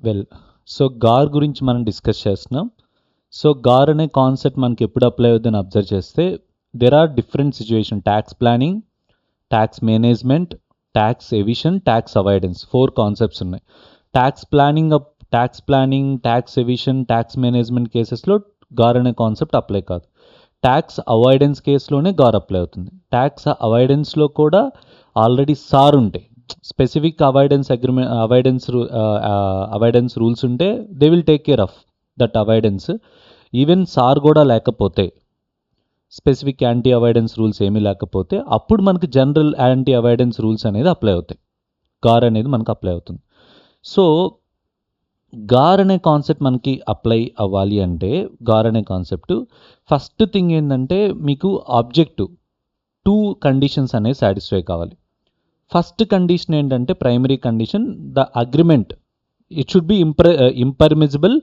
Well, so గార్ గురించి మనం discuss చేస్తున్నాం. సో గార్ అనే కాన్సెప్ట్ మనకి ఎప్పుడు అప్లై అవుతుందని అబ్జర్వ్ చేస్తే there are different situation: tax planning, tax management, tax evasion, tax avoidance. 4 concepts ఉన్నాయి. Tax planning, tax evasion, tax management కేసెస్లో గార్ అనే కాన్సెప్ట్ అప్లై కాదు. ట్యాక్స్ అవాయిడెన్స్ కేసులోనే గార్ అప్లై అవుతుంది. ట్యాక్స్ అవాయిడెన్స్లో కూడా ఆల్రెడీ సార్ ఉంటాయి, స్పెసిఫిక్ అవాయిడెన్స్ రూల్స్ ఉంటే they will take care of that avoidance. Even SAAR కూడా లేకపోతే, స్పెసిఫిక్ యాంటీ అవాయిడెన్స్ రూల్స్ ఏమీ లేకపోతే అప్పుడు మనకి జనరల్ యాంటీ అవాయిడెన్స్ రూల్స్ అనేది అప్లై అవుతాయి. గార్ అనేది మనకు అప్లై అవుతుంది. సో గార్ అనే కాన్సెప్ట్ మనకి అప్లై అవ్వాలి అంటే గార్ అనే కాన్సెప్ట్ ఫస్ట్ థింగ్ ఏంటంటే మీకు ఆబ్జెక్టివ్ 2 కండిషన్స్ అనేవి సాటిస్ఫై కావాలి. ఫస్ట్ కండిషన్ ఏంటంటే primary condition, the agreement it should be impermissible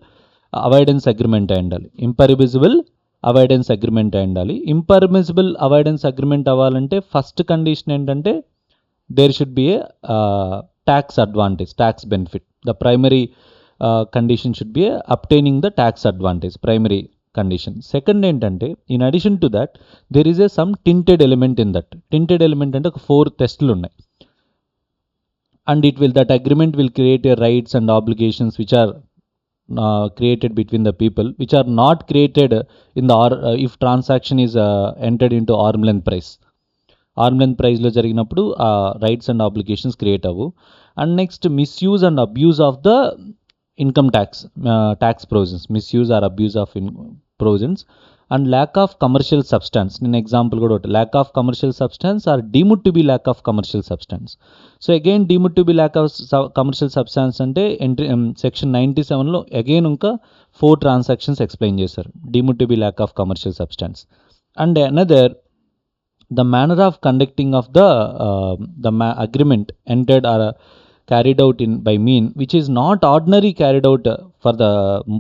avoidance agreement అయి ఉండాలి. ఇంపర్మిజిబుల్ అవాయిడెన్స్ అగ్రిమెంట్ అయి ఉండాలి. ఇంపర్మిజిబుల్ అవాయిడెన్స్ అగ్రిమెంట్ అవ్వాలంటే ఫస్ట్ కండిషన్ ఏంటంటే there should be a tax advantage, tax benefit. The primary condition should be obtaining the tax advantage, primary condition. Second ఏంటంటే in addition to that there is a some tainted element in that. Tinted element అంటే ఒక 4 టెస్టులు ఉన్నాయి. And that agreement will create a rights and obligations which are created between the people, which are not created in the if transaction is entered into arm length price. Arm length ప్రైస్లో జరిగినప్పుడు ఆ rights and obligations create అవ్వు. And next misuse and abuse of the income tax provisions, misuse or abuse of provisions. And lack of commercial substance. నేను example కూడా ఒకటి, lack of commercial substance or deemed to be lack of commercial substance. So again deemed to be lack of commercial substance అంటే section 97లో again ఇంకా 4 transactions explain చేశారు, deemed to be lack of commercial substance. And another, the manner of conducting of the agreement entered or carried out in by mean which is not ordinary carried out for the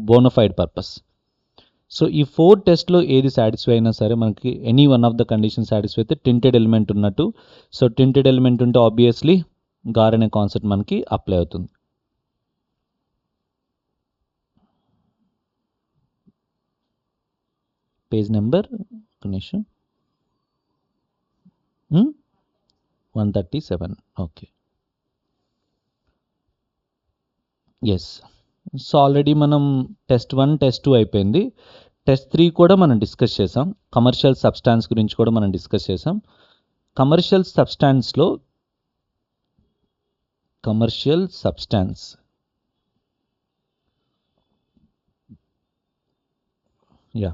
bona fide purpose. So ఈ 4 టెస్ట్లో ఏది satisfy అయినా సరే మనకి any one of the condition satisfy అయితే tainted element ఉన్నట్టు. So tainted element ఉంటే obviously GAAR అనే కాన్సెప్ట్ మనకి అప్లై అవుతుంది. పేజ్ నెంబర్ నిమిషం 137. Okay, yes. సో ఆల్రెడీ మనం టెస్ట్ 1, టెస్ట్ 2 అయిపోయింది. టెస్ట్ 3 కూడా మనం డిస్కస్ చేసాం. కమర్షియల్ సబ్స్టాన్స్ గురించి కూడా మనం డిస్కస్ చేసాం. Commercial substance yeah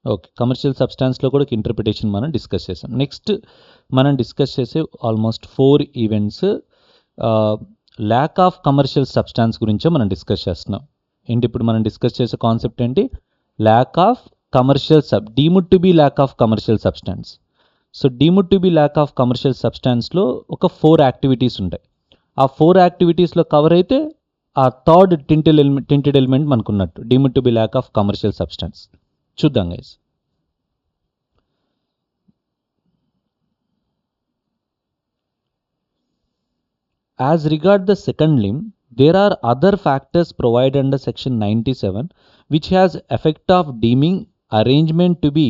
okay, commercial సబ్స్టాన్స్లో కూడా ఇంటర్ప్రిటేషన్ మనం డిస్కస్ చేసాం. నెక్స్ట్ మనం డిస్కస్ చేసే almost 4 events lack of commercial substance గురించే మనం డిస్కస్ చేస్తున్నాం. ఏంటి ఇప్పుడు మనం డిస్కస్ చేసే కాన్సెప్ట్ ఏంటి? Lack of commercial deemed to be lack of commercial substance. So deemed to be lack of commercial సబ్స్టాన్స్లో ఒక 4 యాక్టివిటీస్ ఉంటాయి. ఆ 4 యాక్టివిటీస్లో కవర్ అయితే ఆ థర్డ్ టింటెడ్ ఎలిమెంట్ మనకున్నట్టు, deemed to be lack of commercial substance. చూద్దాం guys. As regard the second limb, there are other factors provided under section 97 which has effect of deeming arrangement to be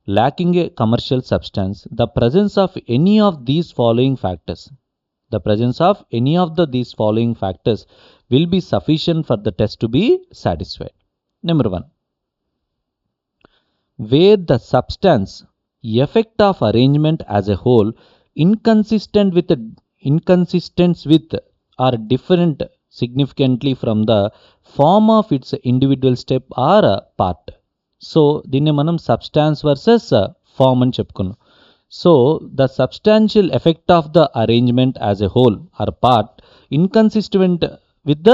lacking a commercial substance. The presence of any of these following factors will be sufficient for the test to be satisfied. Number 1, where the substance effect of arrangement as a whole inconsistent with or different significantly from the form of its individual step or part. So దీన్ని మనం substance versus form అని చెప్పుకున్నాం. So the substantial effect of the arrangement as a whole or part inconsistent with the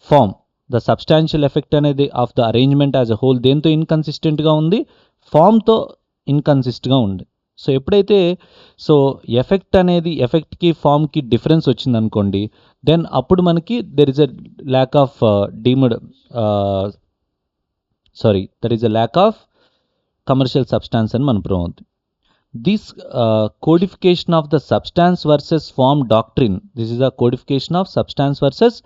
form. The substantial effect అనేది of the arrangement as a whole దేంతో ఇన్కన్సిస్టెంట్గా ఉంది? ఫామ్తో ఇన్కన్సిస్ట్గా ఉంది. So ఎప్పుడైతే ఎఫెక్ట్కి ఫామ్కి డిఫరెన్స్ వచ్చింది అనుకోండి, దెన్ అప్పుడు మనకి there is a lakh of commercial substance అని మనం ప్రూవ్ అవుతుంది. this codification of the substance versus form doctrine, this is a codification of substance versus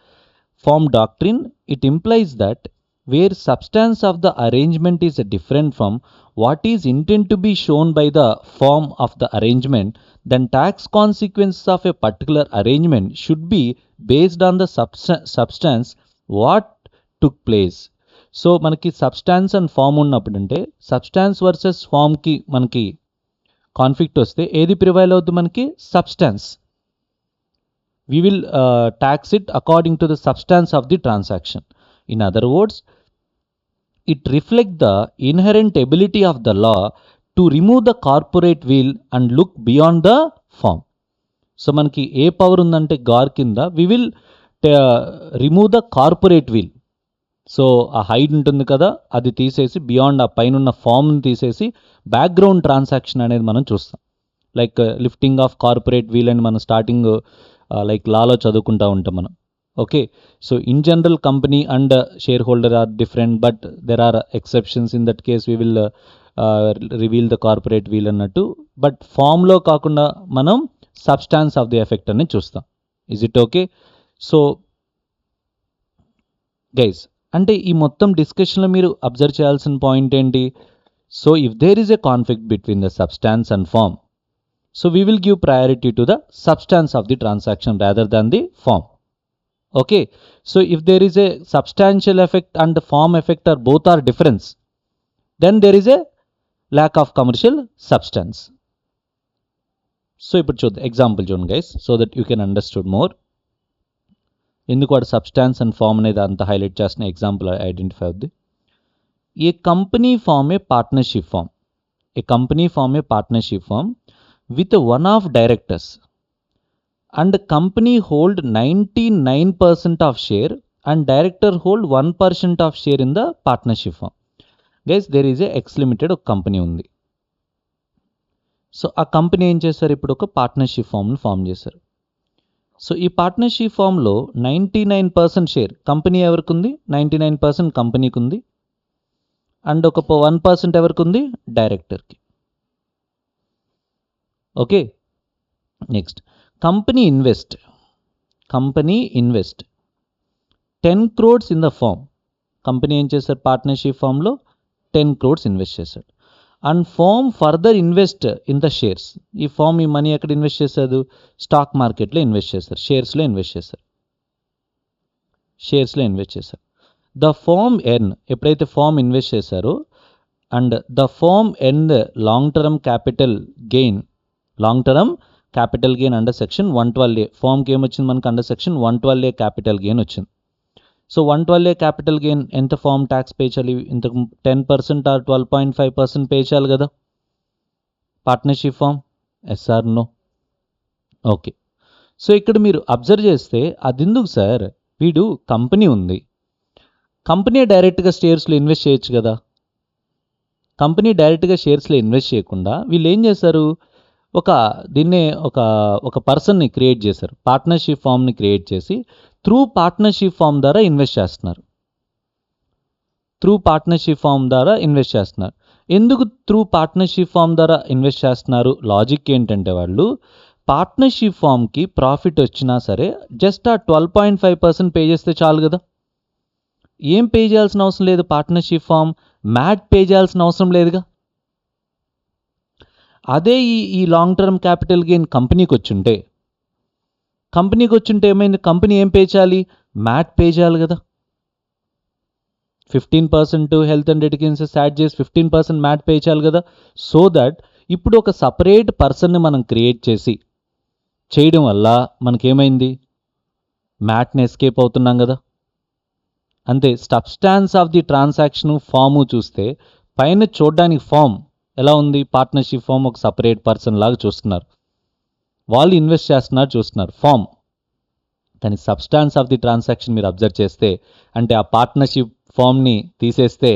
form doctrine. It implies that where substance of the arrangement is different from what is intended to be shown by the form of the arrangement, then tax consequences of a particular arrangement should be based on the substance what took place. So మనకి substance and form ఉన్నప్పుడు అంటే substance versus ఫామ్కి మనకి conflict వస్తే ఏది prevail అవుద్ది మనకి? Substance. We will tax it according to the substance of the transaction. In other words, it reflects the inherent ability of the law to remove the corporate will and look beyond the form. So మనకి ఏ power ఉందంటే గార్ కింద we will remove the corporate will. So ఆ hide ఉంటుంది కదా, అది తీసేసి beyond ఆ పైన ఉన్న ఫామ్ని తీసేసి బ్యాక్గ్రౌండ్ ట్రాన్సాక్షన్ అనేది మనం చూస్తాం. Like lifting of corporate veil అని మనం స్టార్టింగ్ లైక్ లాలో చదువుకుంటూ ఉంటాం మనం. Okay, so in general company and shareholder are different, but there are exceptions. In that case we will reveal the corporate veil అన్నట్టు. బట్ ఫామ్లో కాకుండా మనం సబ్స్టాన్స్ ఆఫ్ ది ఎఫెక్ట్ అనేది చూస్తాం. Is it okay? So guys, అంటే ఈ మొత్తం డిస్కషన్లో మీరు అబ్జర్వ్ చేయాల్సిన పాయింట్ ఏంటి? So if there is a conflict between the substance and form, so we will give priority to the substance of the transaction rather than the form. Okay, so if there is a substantial effect and the form effect are both are difference, then there is a lack of commercial substance. So ఇప్పుడు చూద్దాం example చూడండి guys, so that you can understood more. ఎందుకు వాడు substance and form అనేది అంత highlight చేస్తున్న example identify అవుద్ది. A company firm a partnership firm, a company firm a partnership firm with one of directors and company hold 99% of share and director hold 1% of share in the partnership firm. Guys, there is a X Limited ఒక company ఉంది. So ఆ company ఏం చేశారు, ఇప్పుడు ఒక partnership ఫామ్ని form చేశారు. So ఈ పార్ట్నర్షిప్ ఫామ్లో 99% షేర్ కంపెనీ ఎవరికి ఉంది? 99% కంపెనీకి ఉంది. అండ్ ఒక 1% ఎవరికి ఉంది? డైరెక్టర్కి. Okay, next company invest 10 crores in the firm. Company ఏం చేశారు? పార్ట్నర్షిప్ ఫామ్లో 10 crores ఇన్వెస్ట్ చేశాడు. And firm further invest in the shares. ఈ ఫామ్ ఈ మనీ ఎక్కడ ఇన్వెస్ట్ చేశారు? స్టాక్ మార్కెట్లో ఇన్వెస్ట్ చేశారు, షేర్స్లో ఇన్వెస్ట్ చేశారు. ద ఫామ్ ఎర్న్, ఎప్పుడైతే ఫామ్ ఇన్వెస్ట్ చేశారో, and the firm earn long term capital gain under section 112A. ఫామ్కి ఏమొచ్చింది మనకు? Under section 112A capital gain వచ్చింది. సో 112A క్యాపిటల్ గెయిన్ ఎంత ఫామ్ ట్యాక్స్ పే చేయాలి? ఇంతకు 10% ఆర్ 12.5% పే చేయాలి కదా partnership firm. Yes or no? Okay, so ఇక్కడ మీరు అబ్జర్వ్ చేస్తే అది ఎందుకు సార్, వీడు కంపెనీ ఉంది, కంపెనీ డైరెక్ట్గా షేర్స్లో ఇన్వెస్ట్ చేయొచ్చు కదా. కంపెనీ డైరెక్ట్గా షేర్స్లో ఇన్వెస్ట్ చేయకుండా వీళ్ళు ఏం చేశారు, దీన్నే ఒక పర్సన్ని క్రియేట్ చేశారు, పార్ట్నర్షిప్ ఫామ్ని క్రియేట్ చేసి త్రూ పార్ట్నర్షిప్ ఫామ్ ద్వారా ఇన్వెస్ట్ చేస్తున్నారు. ఎందుకు త్రూ పార్ట్నర్షిప్ ఫామ్ ద్వారా ఇన్వెస్ట్ చేస్తున్నారు? లాజిక్ ఏంటంటే వాళ్ళు పార్ట్నర్షిప్ ఫామ్కి ప్రాఫిట్ వచ్చినా సరే జస్ట్ ఆ 12.5% పే చేస్తే చాలు కదా. ఏం పే చేయాల్సిన అవసరం లేదు, పార్ట్నర్షిప్ ఫామ్ మ్యాట్ పే చేయాల్సిన అవసరం లేదుగా. అదే ఈ లాంగ్ టర్మ్ క్యాపిటల్ గెయిన్ కంపెనీకి వచ్చుంటే ఏమైంది? కంపెనీ ఏం పే చేయాలి? మ్యాట్ పే చేయాలి కదా. 15% హెల్త్ అండ్ ఎడ్యుకేషన్స్ యాడ్ చేసి 15% మ్యాట్ పే చేయాలి కదా. సో దట్ ఇప్పుడు ఒక సపరేట్ పర్సన్ని మనం క్రియేట్ చేయడం వల్ల మనకేమైంది? మ్యాట్ని ఎస్కేప్ అవుతున్నాం కదా. అంతే, substance of the transaction firm చూస్తే పైన చూడడానికి ఫామ్ ఎలా ఉంది? పార్ట్నర్షిప్ ఫామ్ ఒక సపరేట్ పర్సన్ లాగా చూస్తున్నారు, వాళ్ళు ఇన్వెస్ట్ చేస్తున్నారు చూస్తున్నారు ఫామ్. కానీ సబ్స్టాన్స్ ఆఫ్ ది ట్రాన్సాక్షన్ మీరు అబ్జర్వ్ చేస్తే, అంటే ఆ పార్ట్నర్షిప్ ఫామ్ని తీసేస్తే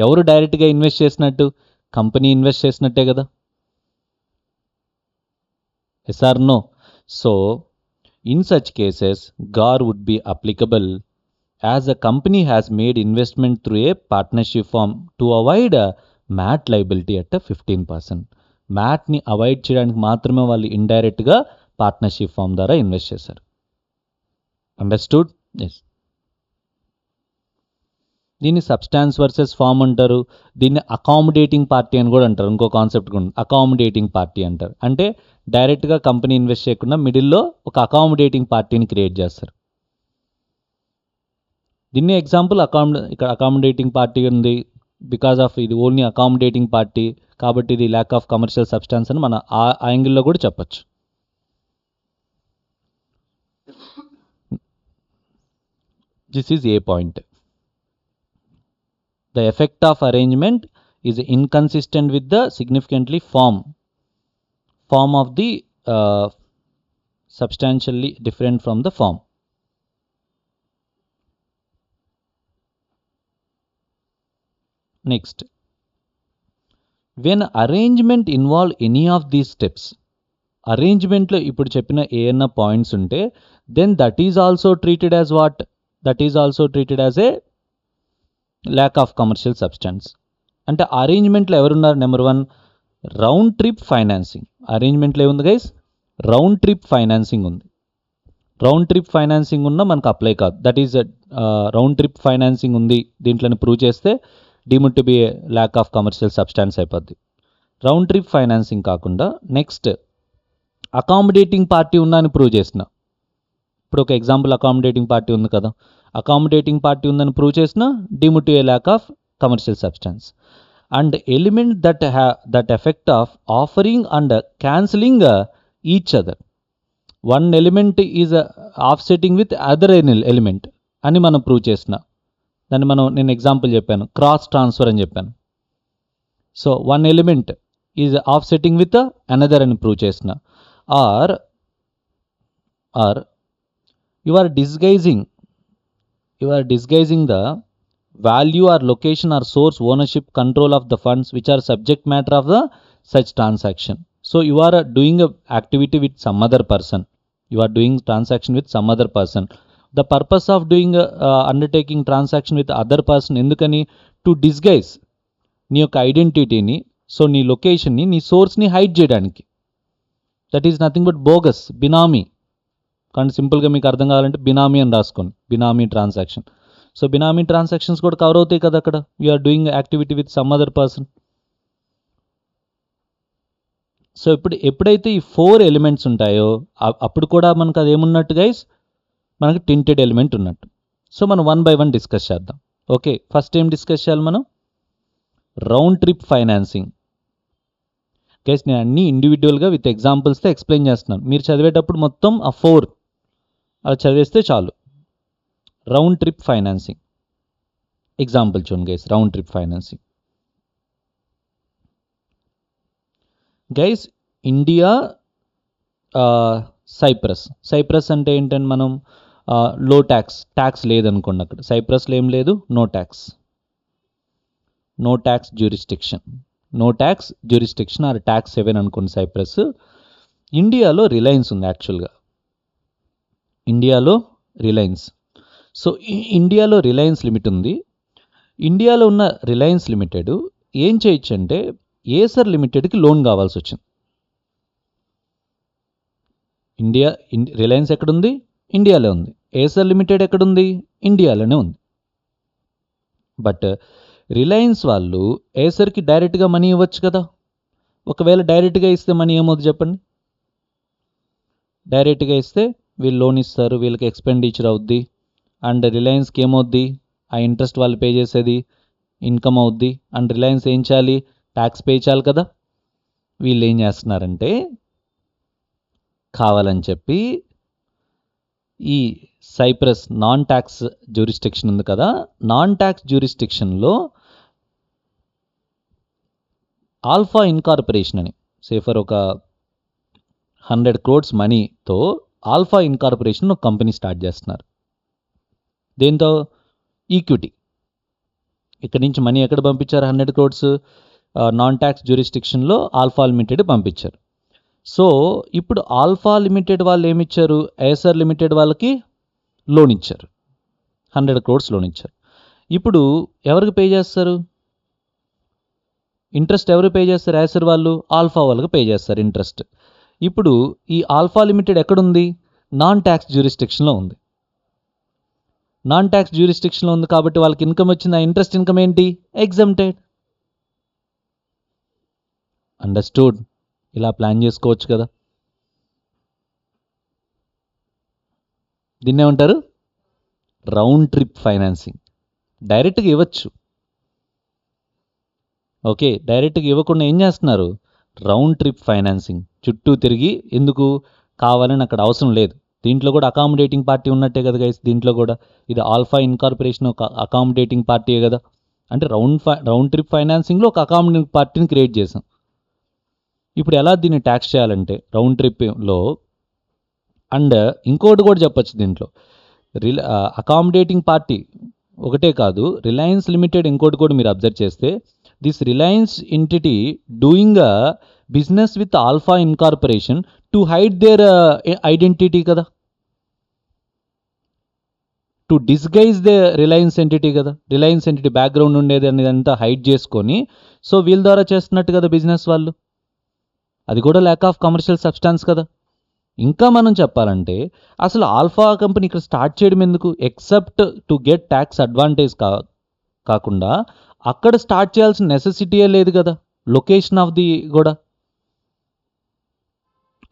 ఎవరు డైరెక్ట్గా ఇన్వెస్ట్ చేసినట్టు? కంపెనీ ఇన్వెస్ట్ చేసినట్టే కదా. Yes or no? So in such cases GAAR would be applicable as a company has made investment through a partnership firm to avoid a MAT liability at a 15%. Matinee avoid చేయడానికి మాత్రమే వాళ్ళు ఇండైరెక్ట్గా partnership firm ద్వారా invest చేశారు. Understood? Yes. దీన్ని substance versus form అంటారు. దీన్ని accommodating party అని కూడా అంటారు. ఇంకో కాన్సెప్ట్ కూడా అకామిడేటింగ్ పార్టీ అంటారు. అంటే డైరెక్ట్గా కంపెనీ ఇన్వెస్ట్ చేయకుండా మిడిల్లో ఒక అకామిడేటింగ్ పార్టీని క్రియేట్ చేస్తారు. దీన్ని ఎగ్జాంపుల్ ఇక్కడ అకామిడేటింగ్ పార్టీ ఉంది, బికాజ్ ఆఫ్ ఇది ఓన్లీ అకామిడేటింగ్ పార్టీ కాబట్టి ఇది ల్యాక్ ఆఫ్ కమర్షియల్ సబ్స్టాన్స్ అని మన ఆ యాంగిల్లో కూడా చెప్పచ్చు. This is a point. The effect of arrangement is inconsistent with the significantly form of the substantially different from the form. Next, when arrangement involve any of these steps, arrangement lo ippudu cheppina ఏయన్నా points ఉంటే then that is also treated as what? That is also treated as a lack of commercial substance. అంటే అరేంజ్మెంట్లో ఎవరున్నారు? Number 1 round trip financing. అరేంజ్మెంట్లో ఏముంది guys? Round trip financing ఉంది. Round trip financing ఉన్నా మనకు అప్లై కాదు. That is round trip financing ఉంది దీంట్లోని ప్రూవ్ చేస్తే deemed to be lack of commercial substance అయిపోద్ది. రౌండ్ ట్రిప్ ఫైనాన్సింగ్ కాకుండా నెక్స్ట్ అకామిడేటింగ్ పార్టీ ఉన్నా అని ప్రూవ్ చేసిన. ఇప్పుడు ఒక ఎగ్జాంపుల్ అకామిడేటింగ్ పార్టీ ఉంది కదా, అకామిడేటింగ్ పార్టీ ఉందని ప్రూవ్ చేసిన deemed to a lack of commercial substance. And element that effect of offering and cancelling each other. One element is offsetting with other element అని మనం prove చేసిన దాన్ని నేను example చెప్పాను, క్రాస్ ట్రాన్స్ఫర్ అని చెప్పాను. So one element is offsetting with another అని prove చేసిన. Or you are disguising the value or location or source, ownership, control of the funds which are subject matter of the such transaction. So you are doing a activity with some other person. You are doing transaction with some other person. The purpose of doing undertaking transaction with other person ఎందుకని? To disguise నీ యొక్క ఐడెంటిటీని, so నీ లొకేషన్ని, నీ సోర్స్ని hide చేయడానికి. That is nothing but bogus, benami. కానీ సింపుల్గా మీకు అర్థం కావాలంటే బినామీ అని రాసుకోండి, benami transaction. So benami transactions కూడా కవర్ అవుతాయి కదా అక్కడ. You are doing activity with some other person. So ఎప్పుడైతే ఈ 4 ఎలిమెంట్స్ ఉంటాయో అప్పుడు కూడా మనకు అది ఏమున్నట్టు గైస్? మనకు టింటెడ్ ఎలిమెంట్ ఉన్నట్టు. సో మనం 1 by 1 డిస్కస్ చేద్దాం. ఓకే, ఫస్ట్ ఏం డిస్కస్ చేయాలి మనం? Round trip financing. గైస్ నేను అన్ని ఇండివిజువల్గా విత్ ఎగ్జాంపుల్స్తో ఎక్స్ప్లెయిన్ చేస్తున్నాను. మీరు చదివేటప్పుడు మొత్తం ఆ 4 అలా చదివేస్తే చాలు. రౌండ్ ట్రిప్ ఫైనాన్సింగ్ ఎగ్జాంపుల్ చూడండి guys. Round trip financing guys, India, Cyprus అంటే ఏంటంటే మనం లో ట్యాక్స్ లేదనుకోండి అక్కడ. సైప్రస్లో ఏం లేదు, no tax jurisdiction or tax haven అనుకోండి సైప్రస్. ఇండియాలో రిలయన్స్ ఉంది యాక్చువల్గా. ఇండియాలో రిలయన్స్. సో ఇండియాలో రిలయన్స్ లిమిట్ ఉంది. ఇండియాలో ఉన్న రిలయన్స్ లిమిటెడ్ ఏం చేయొచ్చు అంటే ఏసర్ లిమిటెడ్కి లోన్ కావాల్సి వచ్చింది. రిలయన్స్ ఎక్కడుంది? ఇండియాలో ఉంది. ఏసర్ లిమిటెడ్ ఎక్కడుంది? ఇండియాలోనే ఉంది. బట్ రిలయన్స్ వాళ్ళు ఏసర్కి డైరెక్ట్గా మనీ ఇవ్వచ్చు కదా. ఒకవేళ డైరెక్ట్గా ఇస్తే మనీ ఏమవుతుంది చెప్పండి? డైరెక్ట్గా ఇస్తే వీళ్ళు లోన్ ఇస్తారు, వీళ్ళకి ఎక్స్పెండిచర్ అవుద్ది. అండ్ రిలయన్స్కి ఏమవుద్ది? ఆ ఇంట్రెస్ట్ వాళ్ళు పే చేసేది ఇన్కమ్ అవుద్ది. అండ్ రిలయన్స్ ఏం చేయాలి? ట్యాక్స్ పే చేయాలి కదా. వీళ్ళు ఏం చేస్తున్నారంటే కావాలని చెప్పి ఈ సైప్రస్ నాన్ ట్యాక్స్ జ్యూరిస్డిక్షన్ ఉంది కదా, నాన్ ట్యాక్స్ జ్యూరిస్డిక్షన్లో ఆల్ఫా ఇన్కార్పొరేషన్ అని ఫర్ ఒక 100 crores మనీతో ఆల్ఫా ఇన్కార్పొరేషన్ ఒక కంపెనీ స్టార్ట్ చేస్తున్నారు. దేంతో? ఈక్విటీ. ఇక్కడి నుంచి మనీ ఎక్కడ పంపించారు? 100 crores నాన్ ట్యాక్స్ జ్యూరిస్డిక్షన్లో ఆల్ఫా లిమిటెడ్ పంపించారు. సో ఇప్పుడు ఆల్ఫా లిమిటెడ్ వాళ్ళు ఏమిచ్చారు? ఏసర్ లిమిటెడ్ వాళ్ళకి లోన్ ఇచ్చారు, 100 crores లోన్ ఇచ్చారు. ఇప్పుడు ఎవరికి పే చేస్తారు? ఇంట్రెస్ట్ ఎవరు పే చేస్తారు? యాసర్ వాళ్ళు ఆల్ఫా వాళ్ళకి పే చేస్తారు ఇంట్రెస్ట్. ఇప్పుడు ఈ ఆల్ఫా లిమిటెడ్ ఎక్కడుంది? నాన్ ట్యాక్స్ జ్యూరిస్డిక్షన్లో ఉంది. నాన్ ట్యాక్స్ జ్యూరిస్డిక్షన్లో ఉంది కాబట్టి వాళ్ళకి ఇన్కమ్ వచ్చింది. ఆ ఇంట్రెస్ట్ ఇన్కమ్ ఏంటి? ఎగ్జంప్టెడ్. అండర్స్టూడ్. ఇలా ప్లాన్ చేసుకోవచ్చు కదా. దీన్ని ఏమంటారు? Round trip financing. డైరెక్ట్గా ఇవ్వచ్చు. ఓకే, డైరెక్ట్గా ఇవ్వకుండా ఏం చేస్తున్నారు? Round trip financing. చుట్టూ తిరిగి, ఎందుకు కావాలని అక్కడ అవసరం లేదు. దీంట్లో కూడా అకామిడేటింగ్ పార్టీ ఉన్నట్టే కదా గైస్. దీంట్లో కూడా ఇది ఆల్ఫా ఇన్కార్పొరేషన్ ఒక అకామిడేటింగ్ పార్టీయే కదా. అంటే రౌండ్ ట్రిప్ ఫైనాన్సింగ్లో ఒక అకామిడేటింగ్ పార్టీని క్రియేట్ చేసాం. ఇప్పుడు ఎలా దీన్ని ట్యాక్స్ చేయాలంటే రౌండ్ ట్రిప్లో, అండ్ ఇంకోటి కూడా చెప్పచ్చు దీంట్లో, అకామిడేటింగ్ పార్టీ ఒకటే కాదు, రిలయన్స్ లిమిటెడ్ ఇంకోటి కూడా మీరు అబ్జర్వ్ చేస్తే, this Reliance entity doing a business with alpha incorporation to hide their identity కదా, to disguise the Reliance entity కదా. రిలయన్స్ ఎంటిటీ బ్యాక్గ్రౌండ్ ఉండేది అనేది అంతా హైడ్ చేసుకొని, సో వీళ్ళ ద్వారా చేస్తున్నట్టు కదా బిజినెస్ వాళ్ళు. అది కూడా ల్యాక్ ఆఫ్ కమర్షియల్ సబ్స్టాన్స్ కదా. ఇంకా మనం చెప్పాలంటే అసలు ఆల్ఫా కంపెనీ ఇక్కడ స్టార్ట్ చేయడం ఎందుకు? Except to get tax advantage కాకుండా అక్కడ స్టార్ట్ చేయాల్సిన నెసెసిటీయే లేదు కదా. లొకేషన్ ఆఫ్ ది కూడా,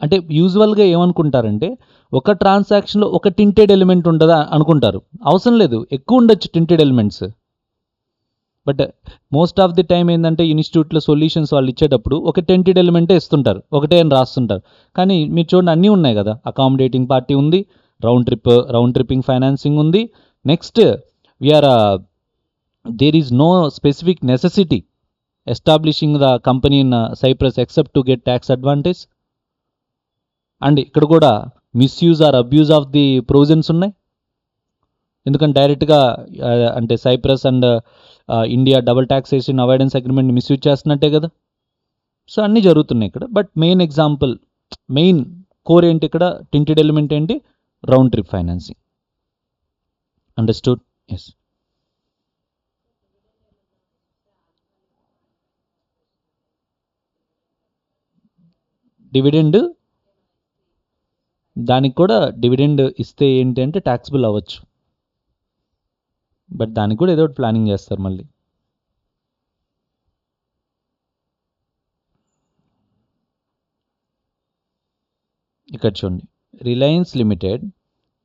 అంటే యూజువల్గా ఏమనుకుంటారంటే ఒక ట్రాన్సాక్షన్లో ఒక టింటెడ్ ఎలిమెంట్ ఉంటుందా అనుకుంటారు. అవసరం లేదు, ఎక్కువ ఉండొచ్చు tinted elements. But most of the time ఏంటంటే ఇన్స్టిట్యూట్లో సొల్యూషన్స్ వాళ్ళు ఇచ్చేటప్పుడు ఒక టెంటెడ్ ఎలిమెంటే ఇస్తుంటారు, ఒకటే అని రాస్తుంటారు. కానీ మీరు చూడండి అన్నీ ఉన్నాయి కదా. అకామిడేటింగ్ పార్టీ ఉంది, రౌండ్ ట్రిప్పింగ్ ఫైనాన్సింగ్ ఉంది. Next where there is no specific necessity establishing the company in Cyprus except to get tax advantage. And ఇక్కడ కూడా misuse or abuse of the provisions ఉన్నాయి. ఎందుకంటే డైరెక్ట్గా అంటే Cyprus and India double taxation avoidance agreement misuse చేస్తున్నట్టే కదా. So అన్నీ జరుగుతున్నాయి ఇక్కడ. బట్ మెయిన్ కోర్ ఏంటి ఇక్కడ? టింటెడ్ ఎలిమెంట్ ఏంటి? Round trip financing. Understood? Yes. Dividend, దానికి కూడా డివిడెండ్ ఇస్తే ఏంటి అంటే ట్యాక్సిబుల్ అవ్వచ్చు. బట్ దానికి కూడా ఏదో ఒకటి ప్లానింగ్ చేస్తారు మళ్ళీ. ఇక్కడ చూడండి, Reliance limited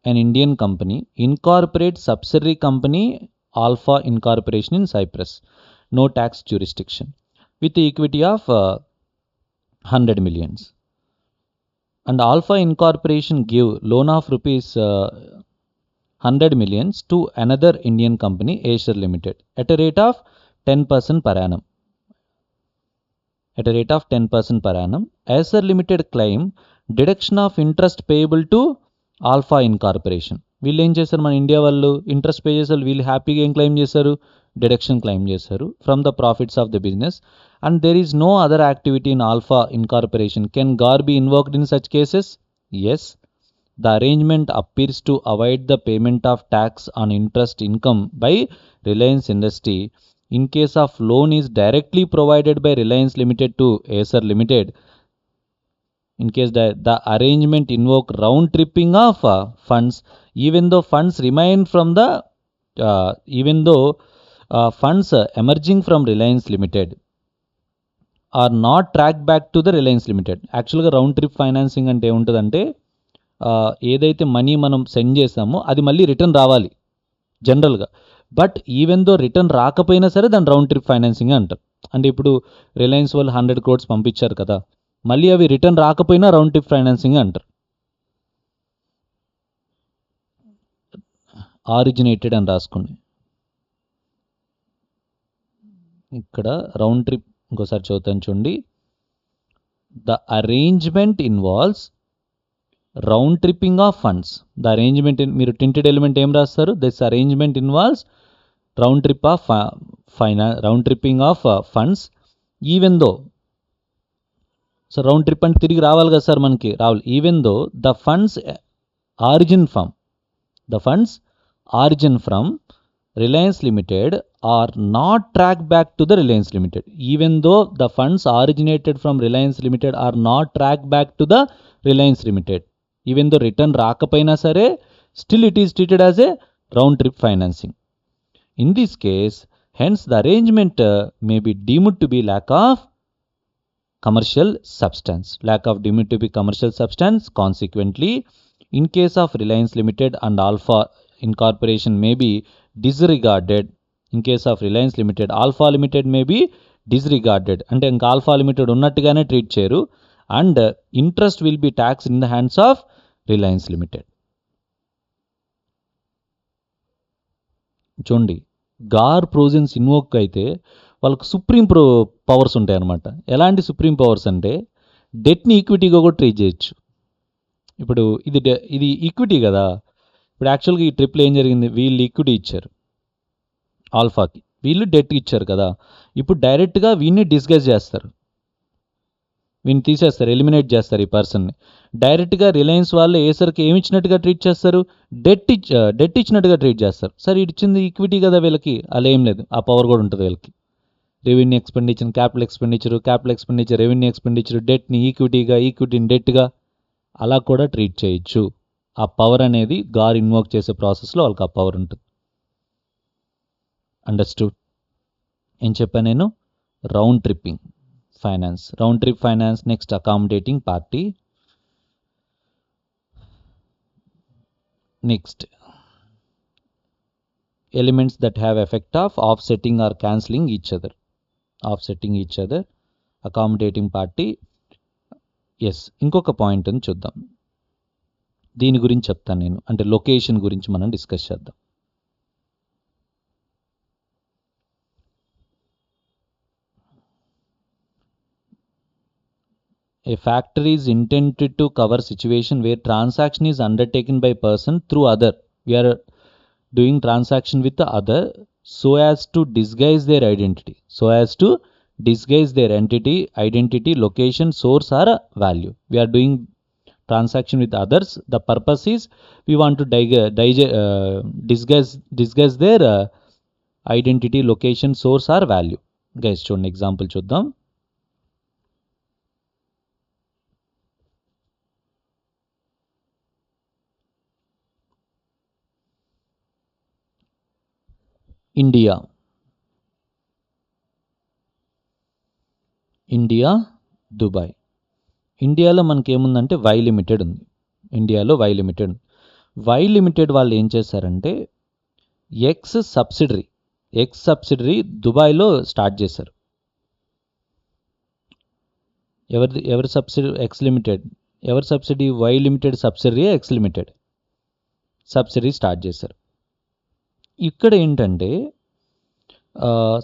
an Indian company incorporate subsidiary company Alpha Incorporation in Cyprus, no tax jurisdiction, with the equity of 100 millions. And Alpha Incorporation give loan of rupees 100 millions to another Indian company, Acer Limited, at a rate of 10% per annum. Acer Limited claim deduction of interest payable to alpha incorporation. వీళ్ళు ఏం చేశారు? మన India వాళ్ళు interest pay చేశారు. వీళ్ళు హ్యాపీగా ఏం claim చేశారు? డిడక్షన్ క్లెయిమ్ చేశారు from the profits of the business. And there is no other activity in alpha incorporation. Can GAAR be invoked in such cases? Yes. The arrangement appears to avoid the payment of tax on interest income by Reliance industry in case of loan is directly provided by Reliance limited to Acer limited. In case the arrangement invoke round tripping of funds, even though funds emerging from Reliance Limited are not tracked back to the Reliance Limited. యాక్చువల్గా round trip financing అంటే ఏముంటుందంటే ఏదైతే money మనం send చేసామో అది మళ్ళీ return రావాలి జనరల్గా. బట్ ఈవెన్ దో రిటర్న్ రాకపోయినా సరే దాన్ని రౌండ్ ట్రిప్ ఫైనాన్సింగ్ అంటారు. అంటే ఇప్పుడు రిలయన్స్ వాళ్ళు 100 crores పంపించారు కదా, మళ్ళీ అవి రిటర్న్ రాకపోయినా రౌండ్ ట్రిప్ ఫైనాన్సింగ్ అంటారు. ఆరిజినేటెడ్ అని రాసుకోండి. ఇక్కడ రౌండ్ ట్రిప్ ఇంకోసారి చదువుతాను చూడండి. The arrangement involves round tripping of funds. The arrangement, మీరు టింటెడ్ ఎలిమెంట్ ఏం రాస్తారు? This arrangement involves round tripping of funds even though. So round trip అంటే తిరిగి రావాలి కదా సార్, మనకి రావాలి. Even though the funds origin from Reliance Limited are not tracked back to the Reliance Limited. Even though the funds originated from Reliance Limited are not tracked back to the Reliance Limited. Even though return రాకపోయినా సరే still it is treated as a round trip financing. In this case, hence the arrangement may be deemed to be lack of commercial substance. Lack of deemed to be commercial substance. Consequently, in case of Reliance Limited and Alpha Incorporation may be disregarded. In case of Reliance Limited, Alpha Limited may be disregarded. అంటే ఇంకా alpha limited ఉన్నట్టుగానే treat చేయరు and interest will be tax in the hands of Reliance limited. చూడండి, గార్ provisions invoke అయితే వాళ్ళకు supreme powers ఉంటాయి అన్నమాట. ఎలాంటి సుప్రీం పవర్స్ అంటే డెట్ని ఈక్విటీగా కూడా ట్రీట్ చేయొచ్చు. ఇప్పుడు ఇది ఈక్విటీ కదా. ఇప్పుడు యాక్చువల్గా ఈ ట్రిప్లో ఏం జరిగింది, వీళ్ళు ఈక్విటీ ఇచ్చారు ఆల్ఫాకి, వీళ్ళు డెట్ ఇచ్చారు కదా. ఇప్పుడు డైరెక్ట్గా వీడిని డిస్గైజ్ చేస్తారు, వీడిని తీసేస్తారు, ఎలిమినేట్ చేస్తారు ఈ పర్సన్ని. డైరెక్ట్గా రిలయన్స్ వాళ్ళు ఏసరికి ఏమి ఇచ్చినట్టుగా ట్రీట్ చేస్తారు, డెట్ ఇచ్చినట్టుగా ట్రీట్ చేస్తారు. సరే ఇచ్చింది ఈక్విటీ కదా వీళ్ళకి, అలా ఏం లేదు, ఆ పవర్ కూడా ఉంటుంది వీళ్ళకి. Revenue expenditure, capital expenditure, revenue expenditure, డెట్ని ఈక్విటీగా, ఈక్విటీని డెట్గా అలా కూడా ట్రీట్ చేయొచ్చు. ఆ పవర్ అనేది గార్ ఇన్వోక్ చేసే ప్రాసెస్లో వాళ్ళకి ఆ పవర్ ఉంటుంది. అండర్స్టూడ్? ఏం చెప్పాను నేను? Round tripping finance, round trip finance. Next accommodating party. Next elements that have effect of offsetting or cancelling each other. Offsetting each other, accommodating party. Yes, ఇంకొక పాయింట్ అని చూద్దాం. దీని గురించి చెప్తాను నేను, అంటే లొకేషన్ గురించి మనం డిస్కస్ చేద్దాం. A factor is intended to cover situation where transaction is undertaken by person through other. We are doing transaction with the other so as to disguise their identity. So as to disguise their identity, location, source or value. We are doing transaction with others. The purpose is we want to disguise their identity, location, source or value. Guys, చూడండి example చూద్దాం. India, Dubai. ఇండియాలో మనకి ఏముందంటే why limited ఉంది. ఇండియాలో why limited. Why limited వాళ్ళు ఏం చేశారంటే ఎక్స్ సబ్సిడరీ దుబాయ్లో స్టార్ట్ చేశారు. ఎవరి సబ్సిడీ? X limited. ఎవరి subsidy? Y limited subsidiary X limited subsidiary start చేశారు. ఇక్కడ ఏంటంటే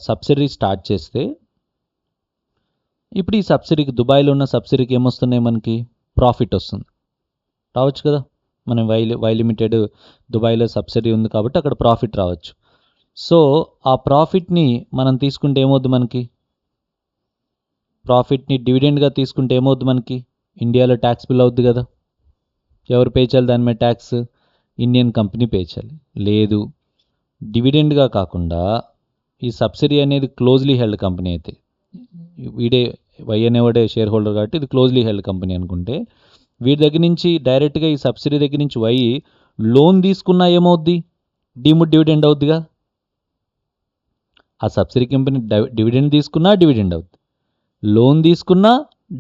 సబ్సిడరీ స్టార్ట్ చేస్తే ఇప్పుడు ఈ సబ్సిడీకి, దుబాయ్లో ఉన్న సబ్సిడీకి ఏమొస్తున్నాయి, మనకి ప్రాఫిట్ వస్తుంది. రావచ్చు కదా, మనం వై లిమిటెడ్ దుబాయ్లో సబ్సిడీ ఉంది కాబట్టి అక్కడ ప్రాఫిట్ రావచ్చు. సో ఆ ప్రాఫిట్ని మనం తీసుకుంటే ఏమవుద్ది, మనకి ప్రాఫిట్ని డివిడెండ్గా తీసుకుంటే ఏమవుద్ది, మనకి ఇండియాలో ట్యాక్స్ బిల్ అవుద్ది కదా. ఎవరు పే చేయాలి దాని మీద ట్యాక్స్? ఇండియన్ కంపెనీ పే చేయాలి. లేదు, డివిడెండ్గా కాకుండా ఈ సబ్సిడీ అనేది క్లోజ్లీ హెల్డ్ కంపెనీ అయితే, వీడే వై అనేవాడే షేర్ హోల్డర్ కాబట్టి ఇది క్లోజ్లీ హెల్డ్ కంపెనీ అనుకుంటే, వీడి దగ్గర నుంచి డైరెక్ట్గా ఈ సబ్సిడీ దగ్గర నుంచి వై లోన్ తీసుకున్నా ఏమవుద్ది, డీమ్డ్ డివిడెండ్ అవుద్దిగా. ఆ సబ్సిడీ కంపెనీ డివిడెండ్ తీసుకున్నా డివిడెండ్ అవుద్ది, లోన్ తీసుకున్నా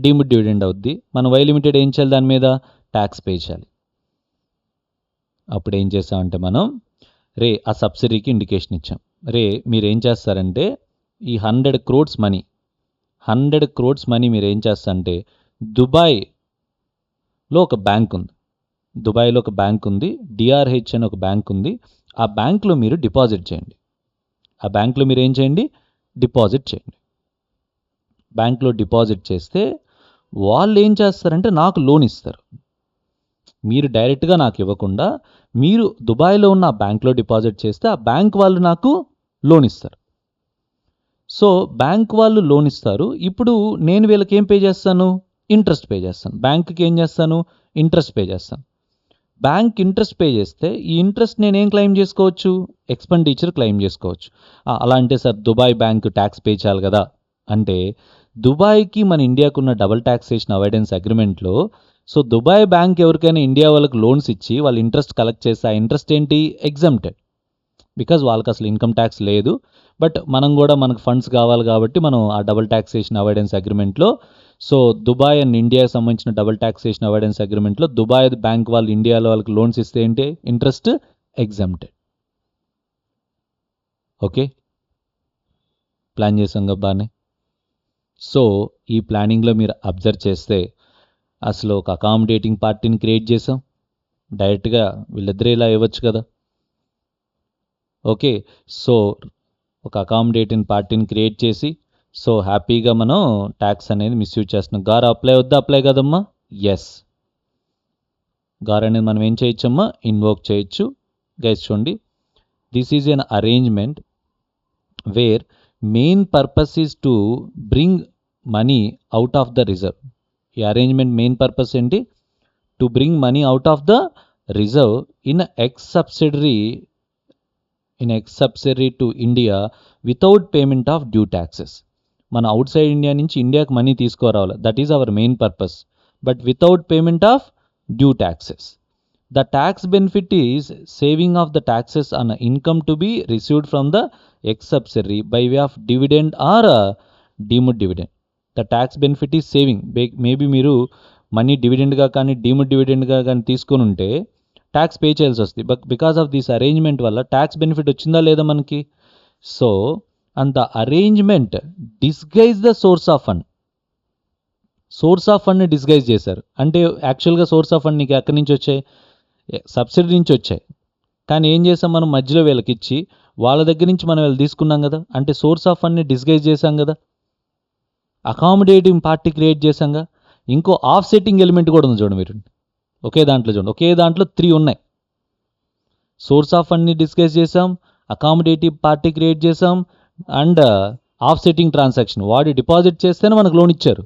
డీమ్డ్ డివిడెండ్ అవుద్ది. మన వై లిమిటెడ్ ఏం చేయాలి, దాని మీద ట్యాక్స్ పే చేయాలి. అప్పుడు ఏం చేస్తామంటే మనం ఆ సబ్సిడీకి ఇండికేషన్ ఇచ్చాం. మీరు ఏం చేస్తారంటే ఈ 100 crores మనీ మీరు ఏం చేస్తారంటే దుబాయ్లో ఒక బ్యాంక్ ఉంది, డిఆర్హెచ్ అని ఒక బ్యాంక్ ఉంది. ఆ బ్యాంక్లో మీరు డిపాజిట్ చేయండి. డిపాజిట్ చేయండి. బ్యాంక్లో డిపాజిట్ చేస్తే వాళ్ళు ఏం చేస్తారంటే నాకు లోన్ ఇస్తారు. మీరు డైరెక్ట్గా నాకు ఇవ్వకుండా మీరు దుబాయ్లో ఉన్న ఆ బ్యాంక్లో డిపాజిట్ చేస్తే ఆ బ్యాంక్ వాళ్ళు నాకు లోన్ ఇస్తారు. సో బ్యాంక్ వాళ్ళు లోన్ ఇస్తారు. ఇప్పుడు నేను వీళ్ళకి ఏం పే చేస్తాను, ఇంట్రెస్ట్ పే చేస్తాను. బ్యాంక్కి ఏం చేస్తాను, ఇంట్రెస్ట్ పే చేస్తాను. బ్యాంక్ ఇంట్రెస్ట్ పే చేస్తే ఈ ఇంట్రెస్ట్ నేనేం క్లెయిమ్ చేసుకోవచ్చు, ఎక్స్పెండిచర్ క్లెయిమ్ చేసుకోవచ్చు. అలా అంటే sir Dubai bank tax pay చేయాలి కదా అంటే, దుబాయ్కి మన ఇండియాకు ఉన్న డబుల్ ట్యాక్సేషన్ అవాయిడెన్స్ అగ్రిమెంట్లో సో దుబాయ్ బ్యాంక్ ఎవరికైనా ఇండియా వాళ్ళకి లోన్స్ ఇచ్చి వాళ్ళు ఇంట్రెస్ట్ కలెక్ట్ చేస్తే ఆ ఇంట్రెస్ట్ ఏంటి, ఎగ్జామ్టెడ్. బికాజ్ వాళ్ళకి అసలు ఇన్కమ్ ట్యాక్స్ లేదు. బట్ మనం కూడా మనకు ఫండ్స్ కావాలి కాబట్టి మనం ఆ డబుల్ ట్యాక్సేషన్ అవాయిడెన్స్ అగ్రిమెంట్లో సో దుబాయ్ అండ్ ఇండియాకి సంబంధించిన డబుల్ ట్యాక్సేషన్ అవాయిడెన్స్ అగ్రిమెంట్లో దుబాయ్ బ్యాంక్ వాళ్ళు ఇండియాలో వాళ్ళకి లోన్స్ ఇస్తే ఏంటి, ఇంట్రెస్ట్ ఎగ్జామ్టెడ్. ఓకే, ప్లాన్ చేసాం కదా బాగానే. సో ఈ ప్లానింగ్లో మీరు అబ్జర్వ్ చేస్తే అసలు ఒక అకామిడేటింగ్ పార్టీని క్రియేట్ చేసాం. డైరెక్ట్గా వీళ్ళిద్దరే ఇలా ఇవ్వచ్చు కదా. ఓకే, సో ఒక అకామిడేటింగ్ పార్టీని క్రియేట్ చేసి సో హ్యాపీగా మనం ట్యాక్స్ అనేది మిస్యూజ్ చేస్తున్నాం. గార్ అప్లై వద్దా, అప్లై కదమ్మా, ఎస్. గార్ అనేది మనం ఏం చేయొచ్చమ్మా, ఇన్వోక్ చేయొచ్చు. గైస్ చూడండి, this is an arrangement where main purpose is to bring money out of the reserve. ఈ అరేంజ్మెంట్ మెయిన్ పర్పస్ ఏంటి, to bring money out of the reserve in ex subsidiary to India without payment of due taxes. మన outside India నుంచి ఇండియాకి money తీసుకురావాలి, that is our main purpose, but without payment of due taxes. The tax benefit is saving of the taxes on income to be received from the ex subsidiary by way of dividend or deemed dividend. The tax benefit is saving. Maybe మీరు money డివిడెండ్గా కానీ డీమ్డ్ డివిడెండ్గా కానీ తీసుకొని ఉంటే tax pay చేయాల్సి వస్తుంది. But because of this arrangement వల్ల ట్యాక్స్ బెనిఫిట్ వచ్చిందా లేదా మనకి. So and the arrangement disguise the source of fund. Source of ఫండ్ని డిస్గైజ్ చేశారు అంటే యాక్చువల్గా సోర్స్ ఆఫ్ ఫండ్ నీకు ఎక్కడి నుంచి వచ్చాయి, సబ్సిడీ నుంచి వచ్చాయి. కానీ ఏం చేసాం మనం, మధ్యలో వీళ్ళకి ఇచ్చి వాళ్ళ దగ్గర నుంచి మనం వీళ్ళు తీసుకున్నాం కదా, అంటే సోర్స్ ఆఫ్ ఫండ్ని డిస్గైజ్ చేశాం కదా, అకామిడేటింగ్ పార్టీ క్రియేట్ చేశాంగా. ఇంకో ఆఫ్ సెట్టింగ్ ఎలిమెంట్ కూడా ఉంది చూడండి మీరు, ఒకే దాంట్లో చూడండి, ఒకే దాంట్లో 3 ఉన్నాయి. సోర్స్ ఆఫ్ ఫండ్ని డిస్కస్ చేసాం, అకామిడేటివ్ పార్టీ క్రియేట్ చేసాం, అండ్ ఆఫ్ సెట్టింగ్ ట్రాన్సాక్షన్. వాడి డిపాజిట్ చేస్తేనే మనకు లోన్ ఇచ్చారు,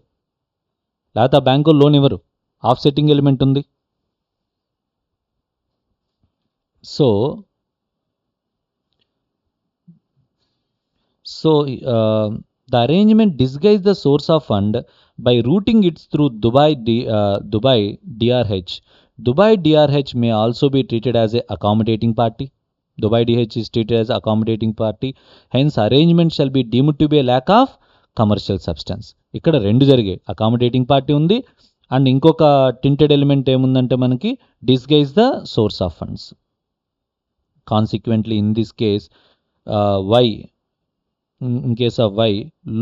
లేకపోతే ఆ బ్యాంకు లోన్ ఇవ్వరు. ఆఫ్ సెట్టింగ్ ఎలిమెంట్ ఉంది. So the arrangement disguise the source of fund by routing it through Dubai DRH. Dubai DRH may also be treated as a accommodating party. Dubai DRH is treated as accommodating party. Hence, arrangement shall be deemed to be a lack of commercial substance. ఇక్కడ 2 జరిగాయి, accommodating party ఉంది and ఇంకొక tainted element ఏముందంటే మనకి disguise the source of funds. Consequently in this case Y, in case of Y,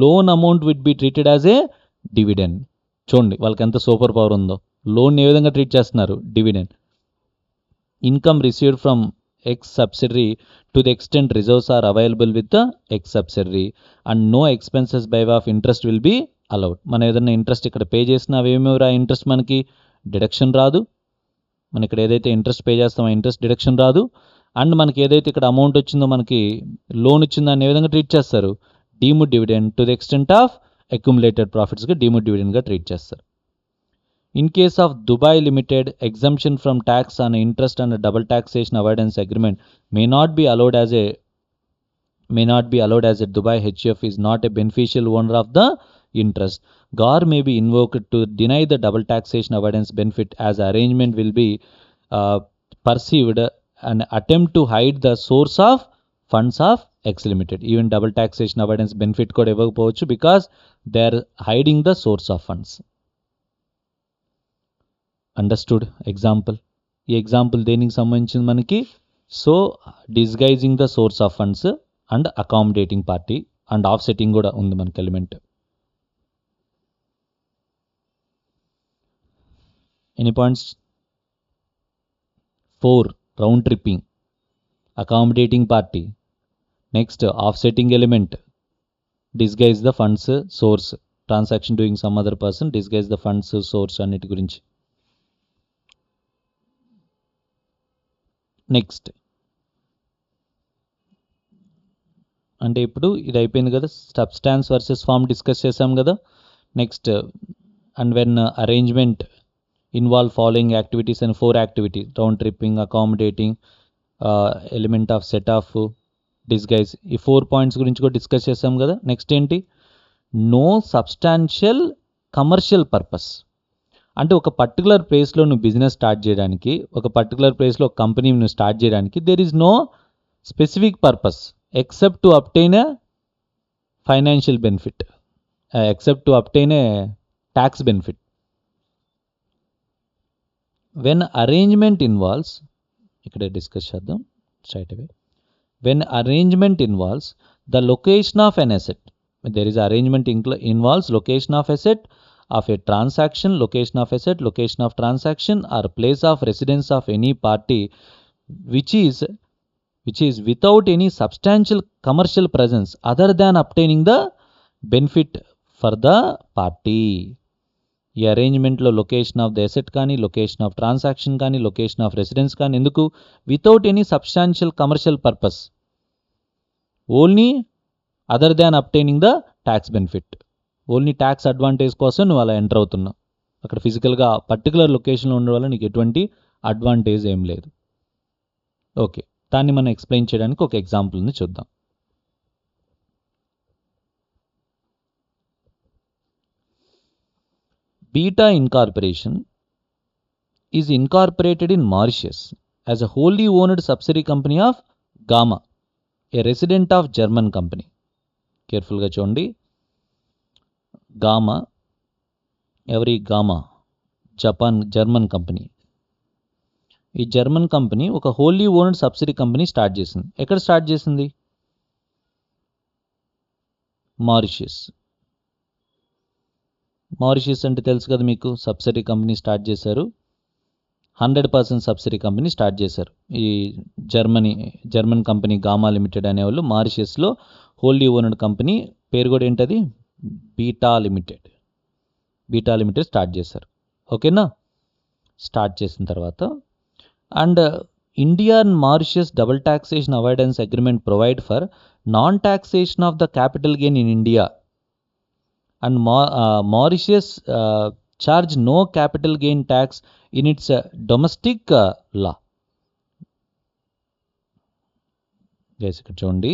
loan amount would be treated as a dividend. చూడండి వాళ్ళకి ఎంత super power ఉందో, లోన్ ఏ విధంగా ట్రీట్ చేస్తున్నారు, డివిడెండ్. Income received from ex subsidiary to the extent reserves are available with the ex subsidiary and no expenses by way of interest will be allowed. మనం ఏదైనా ఇంట్రెస్ట్ ఇక్కడ పే చేసినా అవేమీ రా, ఇంట్రెస్ట్ మనకి డిడక్షన్ రాదు. మనం ఇక్కడ ఏదైతే ఇంట్రెస్ట్ పే చేస్తామో ఇంట్రెస్ట్ డిడక్షన్ రాదు. అండ్ మనకి ఏదైతే ఇక్కడ అమౌంట్ వచ్చిందో, మనకి లోన్ వచ్చిందో దాన్ని ఏ విధంగా ట్రీట్ చేస్తారు, deemed dividend to the extent of accumulated ప్రాఫిట్స్గా డీమ్డ్ డివిడెండ్గా ట్రీట్ చేస్తారు. In case of Dubai limited, exemption from tax on interest and double taxation avoidance agreement may not be allowed as a Dubai HF is not a beneficial owner of the interest. GAR may be invoked to deny the double taxation avoidance benefit as arrangement will be perceived an attempt to hide the source of funds of X Limited. Even double taxation avoidance benefit కూడా ఇవ్వకపోవచ్చు because they are hiding the source of funds. Understood? Example. ఈ example దేనికి సంబంధించింది మనకి, so డిస్గైజింగ్ the source of funds and accommodating party and of setting కూడా ఉంది మనకి element. Any points? 4 round tripping, accommodating party, next of setting element, disguise the funds source, transaction doing some other person, disguise the funds source అన్నిటి గురించి. Next అంటే ఇప్పుడు ఇది అయిపోయింది కదా, సబ్స్టాన్స్ వర్సెస్ ఫామ్ డిస్కస్ చేసాం కదా. Next and when arrangement involve following activities and 4 activities: round tripping, accommodating, element of set of, disguise. ఈ 4 పాయింట్స్ గురించి కూడా డిస్కస్ చేసాం కదా. నెక్స్ట్ ఏంటి? No substantial commercial purpose. అంటే ఒక పర్టికులర్ ప్లేస్లో నువ్వు బిజినెస్ స్టార్ట్ చేయడానికి, ఒక పర్టికులర్ ప్లేస్లో ఒక కంపెనీ నువ్వు స్టార్ట్ చేయడానికి there is no specific purpose except to obtain a financial benefit, except to obtain a tax benefit. When arrangement involves, ఇక్కడ డిస్కస్ చేద్దాం straight away. When arrangement involves the location of an asset, there is arrangement involves location of asset of a transaction, location of asset, location of transaction, or place of residence of any party which is without any substantial commercial presence other than obtaining the benefit for the party. ఈ అరేంజ్మెంట్లో location of the asset కానీ, location of transaction కానీ, location of residence కానీ, ఎందుకు? Without any substantial commercial purpose, only other than obtaining the tax benefit. Only tax advantage కోసం నువ్వు అలా enter అవుతున్నావు. అక్కడ ఫిజికల్గా పర్టికులర్ లొకేషన్లో ఉండడం వల్ల నీకు ఎటువంటి అడ్వాంటేజ్ ఏం లేదు. ఓకే, దాన్ని మనం ఎక్స్ప్లెయిన్ చేయడానికి ఒక ఎగ్జాంపుల్ని చూద్దాం. Beta Incorporation is incorporated in Mauritius as a wholly owned subsidiary company of Gamma, a resident of German company. కేర్ఫుల్గా చూడండి. గామా, ఎవరి గామా? German company. ఈ జర్మన్ కంపెనీ ఒక wholly owned subsidy company start చేసింది. ఎక్కడ స్టార్ట్ చేసింది? Mauritius. Mauritius అంటే తెలుసు కదా మీకు, సబ్సిడీ కంపెనీ స్టార్ట్ చేశారు. 100% సబ్సిడీ కంపెనీ స్టార్ట్ చేశారు. ఈ జర్మన్ కంపెనీ గామా లిమిటెడ్ అనేవాళ్ళు మారిషియస్లో హోల్లీ ఓన్డ్ కంపెనీ. పేరు కూడా ఏంటది? బీటా లిమిటెడ్ స్టార్ట్ చేశారు. ఓకేనా? స్టార్ట్ చేసిన తర్వాత and India and Mauritius double taxation avoidance agreement provide for non taxation of the capital gain in India and Mauritius charge no capital gain tax in its domestic law. Guys ఇక్కడ చూడండి,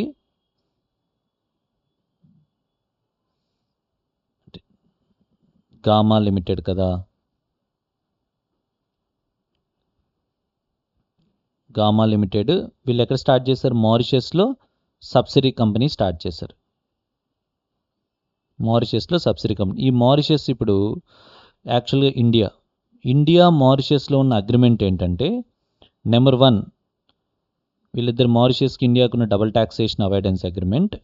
gamma limited కదా, gamma limited వీళ్ళు ఎక్కడ start చేశారు? మారిషియస్లో subsidy company start చేశారు. మారిషియస్లో subsidy company. ఈ Mauritius ఇప్పుడు యాక్చువల్గా ఇండియా మారిషియస్లో ఉన్న అగ్రిమెంట్ ఏంటంటే, నెంబర్ 1, వీళ్ళిద్దరు మారిషియస్కి ఇండియాకు ఉన్న double taxation avoidance agreement.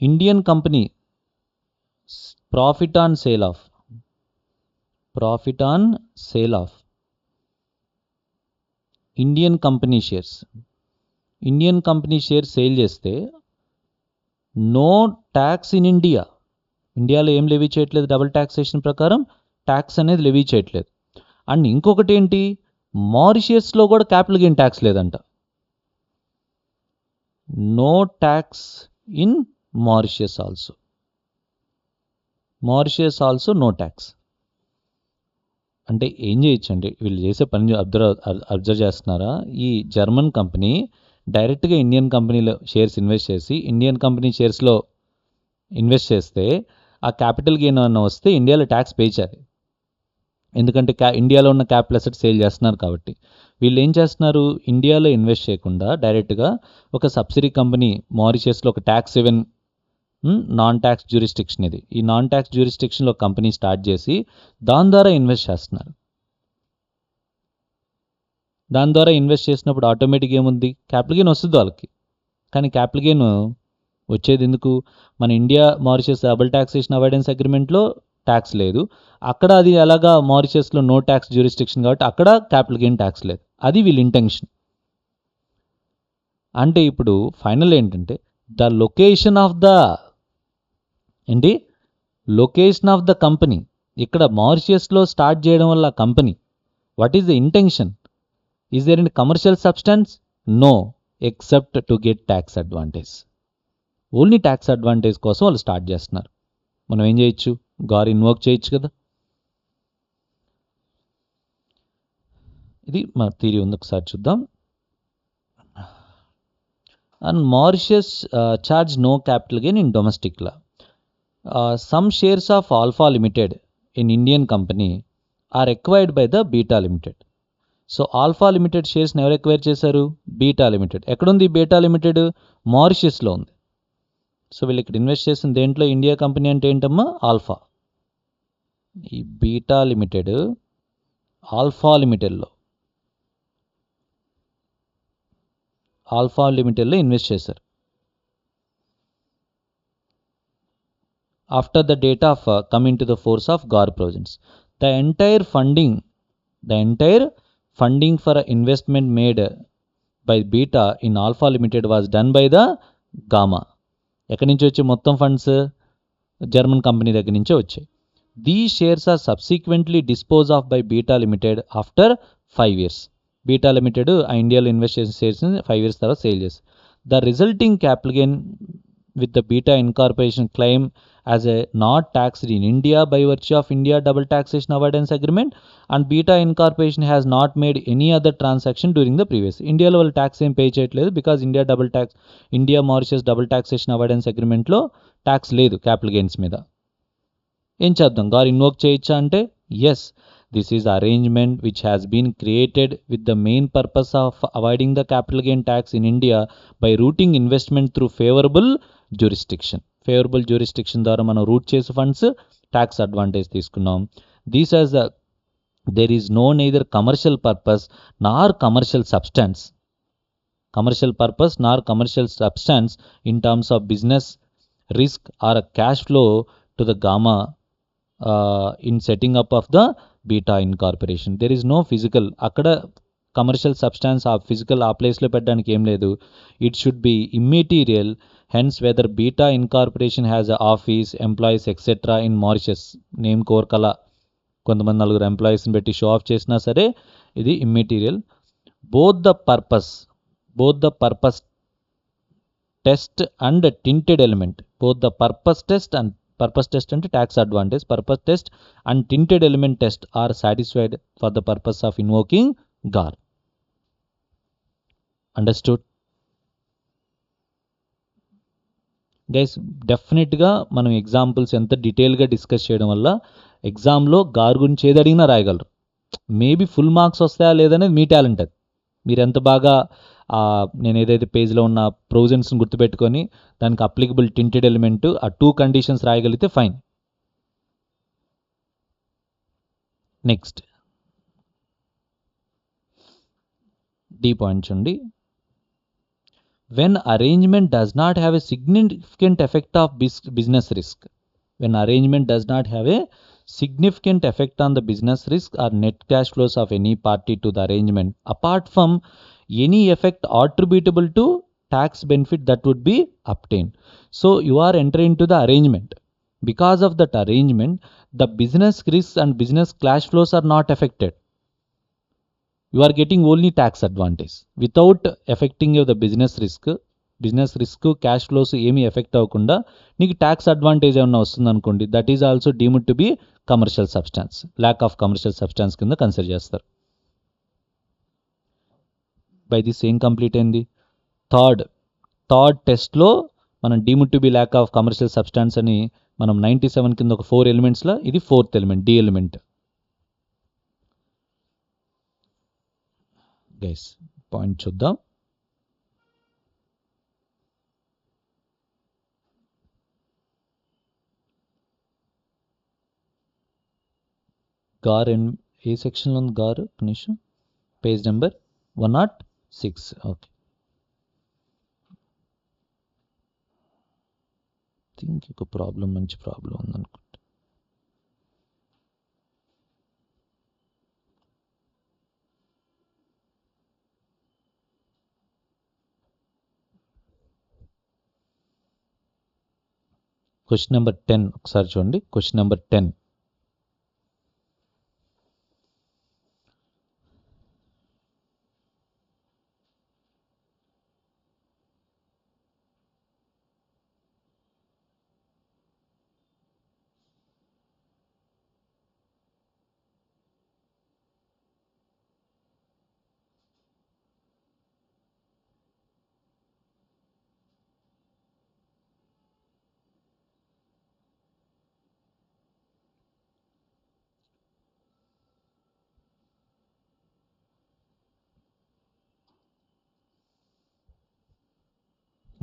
Indian company profit on sale of Indian company shares sale చేస్తే నో ట్యాక్స్ ఇన్ ఇండియాలో ఏం లెవీ చేయట్లేదు, డబుల్ టాక్సేషన్ ప్రకారం ట్యాక్స్ అనేది లెవీ చేయట్లేదు. అండ్ ఇంకొకటి ఏంటి, మారిషియస్లో కూడా క్యాపిటల్ గెయిన్ ట్యాక్స్ లేదంట. No tax in Mauritius also no tax. అంటే ఏం చేయొచ్చు అంటే, వీళ్ళు చేసే పని అబ్జర్వ్ చేస్తున్నారా? ఈ జర్మన్ కంపెనీ డైరెక్ట్గా ఇండియన్ కంపెనీలో షేర్స్ ఇన్వెస్ట్ చేసి, ఇండియన్ కంపెనీ షేర్స్లో ఇన్వెస్ట్ చేస్తే ఆ క్యాపిటల్ గెయిన్ అన్న వస్తే ఇండియాలో ట్యాక్స్ పే చేయాలి. ఎందుకంటే ఇండియాలో ఉన్న క్యాపిటల్ అసెట్ సేల్ చేస్తున్నారు కాబట్టి. వీళ్ళు ఏం చేస్తున్నారు? ఇండియాలో ఇన్వెస్ట్ చేయకుండా డైరెక్ట్గా ఒక సబ్సిడీ కంపెనీ మారిషియస్లో ఒక tax haven non tax jurisdiction, ఇది ఈ నాన్ ట్యాక్స్ జ్యూరిస్డిక్షన్లో కంపెనీ స్టార్ట్ చేసి దాని ద్వారా ఇన్వెస్ట్ చేస్తున్నారు. దాని ద్వారా ఇన్వెస్ట్ చేసినప్పుడు ఆటోమేటిక్ ఏముంది? క్యాపిటల్ గెయిన్ వస్తుంది వాళ్ళకి. కానీ క్యాపిటల్ గెయిన్ వచ్చేది ఎందుకు? మన India Mauritius double taxation avoidance అగ్రిమెంట్లో ట్యాక్స్ లేదు, అక్కడ అది అలాగా మారిషియస్లో నో ట్యాక్స్ జ్యూరిస్డిక్షన్ కాబట్టి అక్కడ క్యాపిటల్ గెయిన్ ట్యాక్స్ లేదు. అది వీళ్ళ ఇంటెన్షన్. అంటే ఇప్పుడు ఫైనల్ ఏంటంటే, the location of the company, ఇక్కడ మారిషియస్లో స్టార్ట్ చేయడం వల్ల company, what is the intention? Is there any commercial substance? No, except to get tax advantage. Only tax advantage కోసం వాళ్ళు స్టార్ట్ చేస్తున్నారు. మనం ఏం చేయొచ్చు? గార్ ఇన్వోక్ చేయొచ్చు కదా. ఇది మన థియరీ ఉంది, ఒకసారి చూద్దాం. And Mauritius charge no capital gain in domestic law. Some shares of Alpha Limited in Indian company are acquired by the Beta Limited. So Alpha Limited షేర్స్ని ఎవరు ఎక్వైర్ చేశారు? Beta Limited. ఎక్కడుంది బీటా లిమిటెడ్? మారిషియస్లో ఉంది. So వీళ్ళు ఇక్కడ invest చేసిన దేంట్లో? ఇండియా కంపెనీ అంటే ఏంటమ్మా? ఆల్ఫా. ఈ బీటా లిమిటెడ్ ఆల్ఫా లిమిటెడ్లో ఇన్వెస్ట్ చేశారు. After the date of coming to the force of GAAR provisions, the entire funding for investment made by Beta in Alpha Limited was done by the Gamma. ఎక్కడి నుంచి వచ్చే మొత్తం funds? German company దగ్గర నుంచే వచ్చాయి. These shares are subsequently dispose of by Beta limited after 5 years. Beta limited ఆ ఇండియాలో invest చేసిన షేర్స్ని 5 years తర్వాత సేల్ చేసి, the resulting capital gain with the Beta incorporation claim as a not taxed in India by virtue of India double taxation avoidance agreement, and beta incorporation has not made any other transaction during the previous. ఇండియాలో వాళ్ళు tax ఏం pay చేయట్లేదు, because India Mauritius double taxation avoidance అగ్రిమెంట్లో tax లేదు capital gains మీద. ఏం చేద్దాం? GAAR invoke చేయొచ్చా అంటే yes, this is arrangement which has been created with the main purpose of avoiding the capital gain tax in India by routing investment through favourable jurisdiction ద్వారా మనం route చేసే funds tax advantage తీసుకున్నాం. These as there is no neither commercial purpose nor commercial substance in terms of business risk or cash flow to the Gamma in setting up of the Beta incorporation. There is no physical, అక్కడ commercial substance ఆ physical ఆ ప్లేస్లో పెట్టడానికి ఏం లేదు. It should be immaterial. Hence whether Beta incorporation has a office, employees etcetera in Mauritius, name కోర్కలా కొంతమంది 4 ఎంప్లాయీస్ని పెట్టి షో ఆఫ్ చేసినా సరే ఇది immaterial. Both the purpose test and tainted element, purpose test అంటే tax advantage, purpose test and tainted element test are satisfied for the purpose of invoking GAAR. Understood guys? డెఫినెట్గా మనం ఎగ్జాంపుల్స్ ఎంత డీటెయిల్గా discuss చేయడం వల్ల ఎగ్జామ్లో గార్ గురించి ఏది అడిగినా రాయగలరు. మేబీ ఫుల్ మార్క్స్ వస్తాయా లేదనేది మీ టాలెంట్. అది మీరు ఎంత బాగా నేను ఏదైతే పేజ్లో ఉన్న ప్రొవిజన్స్ని గుర్తుపెట్టుకొని దానికి అప్లికబుల్ టింటెడ్ ఎలిమెంట్ ఆ 2 కండిషన్స్ రాయగలిగితే ఫైన్. నెక్స్ట్ డి పాయింట్ చూడండి. When arrangement does not have a significant effect of business risk, on the business risk or net cash flows of any party to the arrangement, apart from any effect attributable to tax benefit that would be obtained. So you are entering into the arrangement. Because of that arrangement, the business risks and business cash flows are not affected. You are getting only tax advantage without affecting the business risk cash flows ఏమీ effect అవ్వకుండా నీకు ట్యాక్స్ అడ్వాంటేజ్ ఏమన్నా వస్తుంది అనుకోండి, that is also deemed to be commercial substance, lack of commercial substance కింద consider చేస్తారు. బై దిస్ ఏం కంప్లీట్ అయింది? థర్డ్ టెస్ట్లో మనం deemed to be lack of commercial substance అని మనం 97 కింద ఒక 4 ఎలిమెంట్స్లో ఇది 4th element, D element. Guys point చూద్దాం. గార్ ఏ సెక్షన్లో ఉంది గారు? నిమిషం, పేజ్ నెంబర్ 106. ఓకే, థింక్ ఒక మంచి ప్రాబ్లం ఉందనుకుంటా. క్వశ్చన్ నెంబర్ 10 ఒకసారి చూడండి. Question number 10.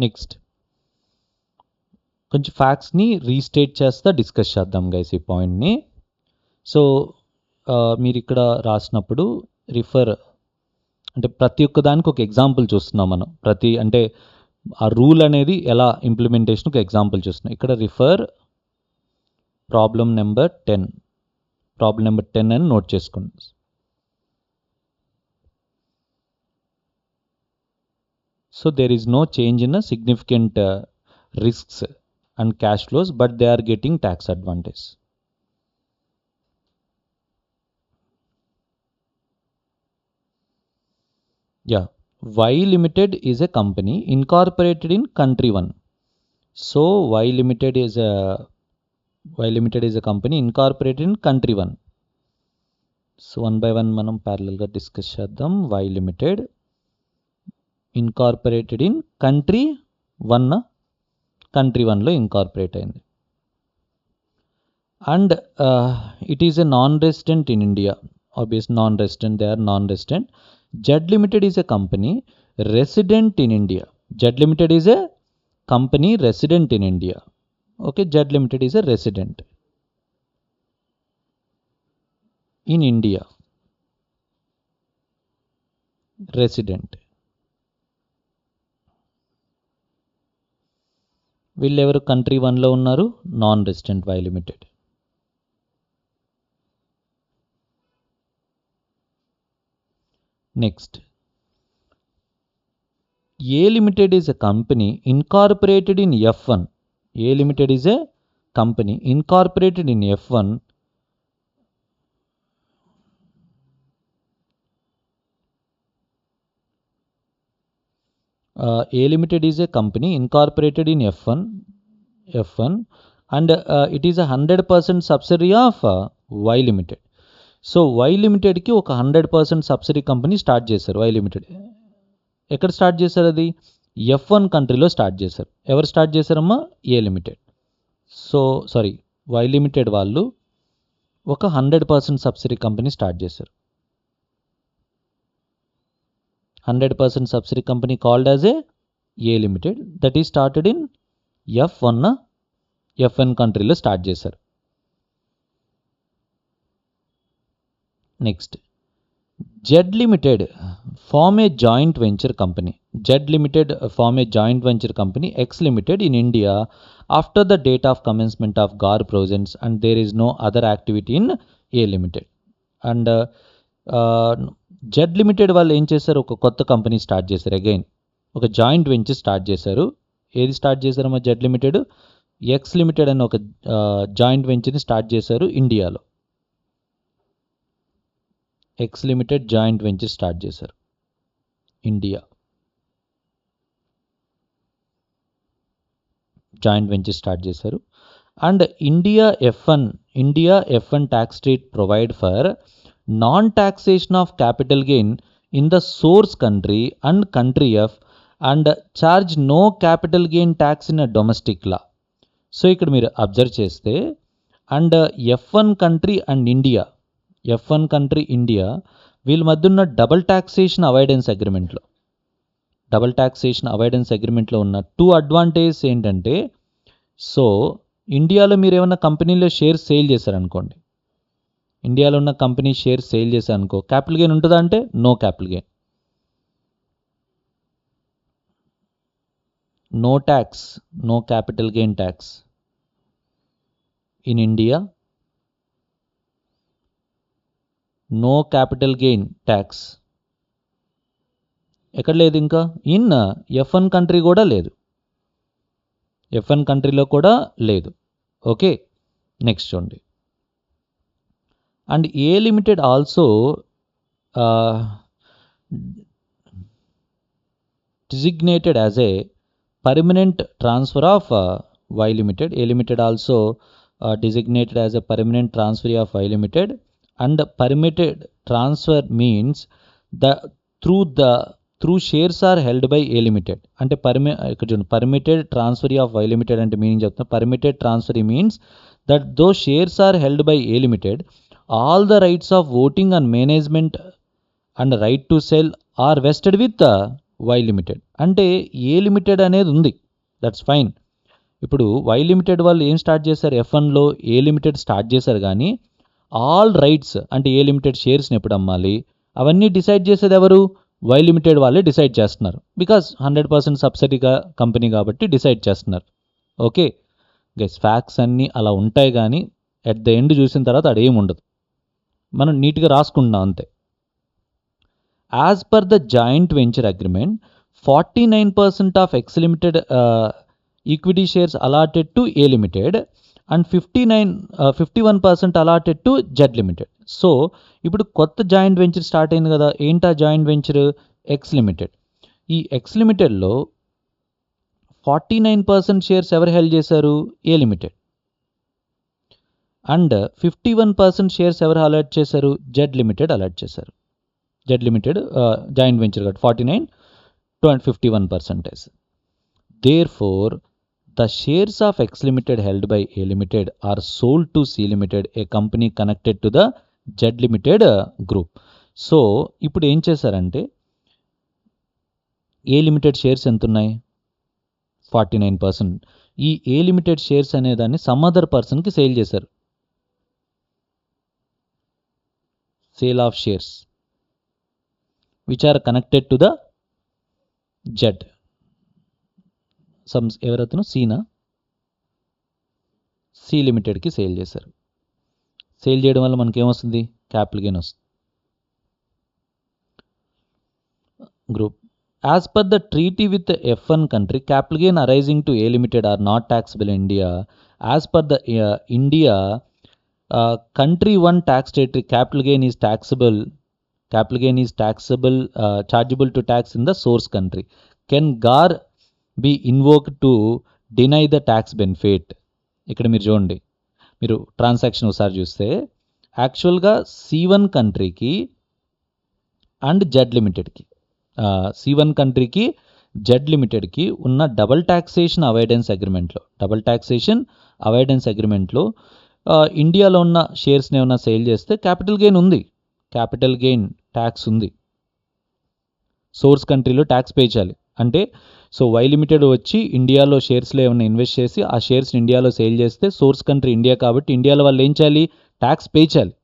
నెక్స్ట్ కొంచెం ఫ్యాక్ట్స్ని రీస్టేట్ చేస్తా డిస్కస్ చేద్దాం గైస్ ఈ పాయింట్ని. సో మీరు ఇక్కడ రాసినప్పుడు రిఫర్ అంటే ప్రతి ఒక్క దానికి ఒక ఎగ్జాంపుల్ చూస్తున్నాం మనం. అంటే ఆ రూల్ అనేది ఎలా ఇంప్లిమెంటేషన్ ఒక ఎగ్జాంపుల్ చూస్తున్నాం. ఇక్కడ రిఫర్ ప్రాబ్లం నెంబర్ 10 అని నోట్ చేసుకోండి. So there is no change in a significant risks and cash flows, but they are getting tax advantage. Yeah, Y Limited is a company incorporated in country 1. So Y Limited is a company incorporated in country 1. So one by one మనం parallel గా discuss చేద్దాం. Y Limited incorporated in country 1లో incorporate అయింది. And it is a non resident in India. Obvious non resident, they are non resident. Z Limited is a company resident in India. Z Limited is a company resident in India. Okay, Z Limited is a resident in India. Resident. వీళ్ళెవరు country 1లో ఉన్నారు? Non resident Y Limited. Next A Limited is a company incorporated in F1. A Limited is a company incorporated in F1. A Limited is a company incorporated in F1 and it is a 100% subsidiary of Y Limited. So Y లిమిటెడ్కి ఒక 100% subsidy company start చేశారు. Y Limited ఎక్కడ start చేశారు? అది F1 కంట్రీలో start చేశారు. ఎవరు start చేశారమ్మా? A Limited. So sorry, Y Limited వాళ్ళు ఒక 100% సబ్సిడీ కంపెనీ స్టార్ట్ చేశారు. 100% subsidiary company called as a Limited that is started in F1 కంట్రీలో స్టార్ట్ చేశారు. Next Z Limited form a joint venture company. Z Limited form a joint venture company X Limited in India after the date of commencement of GAAR provisions and there is no other activity in A Limited. And Z Limited వాళ్ళు ఏం చేశారు? ఒక కొత్త company start చేశారు. Again ఒక joint venture start చేశారు. ఏది start చేశారమ్మా? జెడ్ లిమిటెడ్ ఎక్స్ లిమిటెడ్ అని ఒక జాయింట్ వెంచర్ని స్టార్ట్ చేశారు ఇండియాలో. X Limited joint venture start చేశారు ఇండియా. జాయింట్ వెంచర్ స్టార్ట్ చేశారు. And India F1 tax rate provide for non-taxation of capital gain in the source country and country F and charge no capital gain tax in a domestic law. So ఇక్కడ మీరు observe చేస్తే and F1 country and India వీళ్ళ మధ్య ఉన్న double taxation avoidance అగ్రిమెంట్లో ఉన్న 2 advantages ఏంటంటే, so ఇండియాలో మీరు ఏమైనా కంపెనీలో షేర్స్ సేల్ చేశారనుకోండి, ఇండియాలో ఉన్న కంపెనీ షేర్ సేల్ చేశారనుకో, క్యాపిటల్ గెయిన్ ఉంటుందా అంటే no capital gain, no tax, no capital gain tax in India, no capital gain tax ఎక్కడ లేదు. ఇంకా ఇన్ F1 కంట్రీ కూడా లేదు, F1 కంట్రీలో కూడా లేదు. ఓకే, నెక్స్ట్ చూడండి. And a limited also designated as a permanent transfer of Y Limited. A Limited also designated as a permanent transfer of Y Limited, and permitted transfer means through shares are held by A Limited. అంటే permitted transfer of Y Limited అంటే meaning చెప్తున్నా. permitted transfer means that those shares are held by A Limited, all the rights of voting and management and right to sell are vested with Y limited. అంటే A limited అనేది ఉంది, that's fine. ఇప్పుడు Y limited వాళ్ళు ఏం start చేశారు, F1లో a limited start చేశారు, కానీ all rights అంటే ఏ లిమిటెడ్ షేర్స్ని ఎప్పుడు అమ్మాలి అవన్నీ డిసైడ్ చేసేది ఎవరు, వై లిమిటెడ్ వాళ్ళే డిసైడ్ చేస్తున్నారు. బికాస్ 100% సబ్సిడీగా కంపెనీ కాబట్టి డిసైడ్ చేస్తున్నారు. ఓకే గైస్, ఫ్యాక్ట్స్ అన్నీ అలా ఉంటాయి, కానీ ఎట్ ద ఎండ్ చూసిన తర్వాత అదేం ఉండదు, మనం నీట్గా రాసుకుంటున్నాం అంతే. As per the joint venture agreement 49% of X limited equity shares allotted to A Limited and 51% allotted to Z limited. So ఇప్పుడు కొత్త జాయింట్ వెంచర్ స్టార్ట్ అయింది కదా, ఏంటా జాయింట్ వెంచర్, ఎక్స్ లిమిటెడ్. ఈ ఎక్స్ లిమిటెడ్లో 49% షేర్స్ ఎవరు హెల్డ్ చేశారు, ఏ Limited. And 51% shares ఎవరు allot చేశారు, జెడ్ లిమిటెడ్ అలాట్ చేశారు. జెడ్ లిమిటెడ్ జాయింట్ వెంచర్ కాబట్టి 49 to 51%. Therefore, the shares of X Limited held by A Limited are sold to C Limited, a company connected to the Z Limited group. So ఇప్పుడు ఏం చేశారంటే ఏ limited shares ఎంత ఉన్నాయి, 49%. ఈ A limited shares అనేదాన్ని some other పర్సన్కి sale చేశారు. Sale of shares which are connected to the Z. ఎవరైతే సీనా, సి లిమిటెడ్కి సేల్ చేశారు. సేల్ చేయడం వల్ల మనకేమొస్తుంది, క్యాపిటల్ గెయిన్ వస్తుంది. Group as per the treaty with F1 country, capital gain arising to A Limited are not taxable in India. As per the India country 1 tax territory, capital gain is taxable. Capital gain is taxable, chargeable to tax in the source country. Can GAR be invoked to deny the tax benefit? ఇక్కడ మీరు చూడండి, మీరు transaction ఒకసారి చూస్తే యాక్చువల్గా C1 కంట్రీకి and Z లిమిటెడ్కి, C1 కంట్రీకి జెడ్ లిమిటెడ్కి ఉన్న డబుల్ ట్యాక్సేషన్ అవాయిడెన్స్ అగ్రిమెంట్లో ఇండియాలో ఉన్న షేర్స్ని ఏమన్నా సేల్ చేస్తే క్యాపిటల్ గెయిన్ ఉంది, క్యాపిటల్ గెయిన్ ట్యాక్స్ ఉంది. సోర్స్ కంట్రీలో ట్యాక్స్ పే చేయాలి. అంటే సో వై లిమిటెడ్ వచ్చి ఇండియాలో షేర్స్లో ఏమైనా ఇన్వెస్ట్ చేసి ఆ షేర్స్ని ఇండియాలో సేల్ చేస్తే సోర్స్ కంట్రీ ఇండియా కాబట్టి ఇండియాలో వాళ్ళు ఏం చేయాలి, ట్యాక్స్ పే చేయాలి.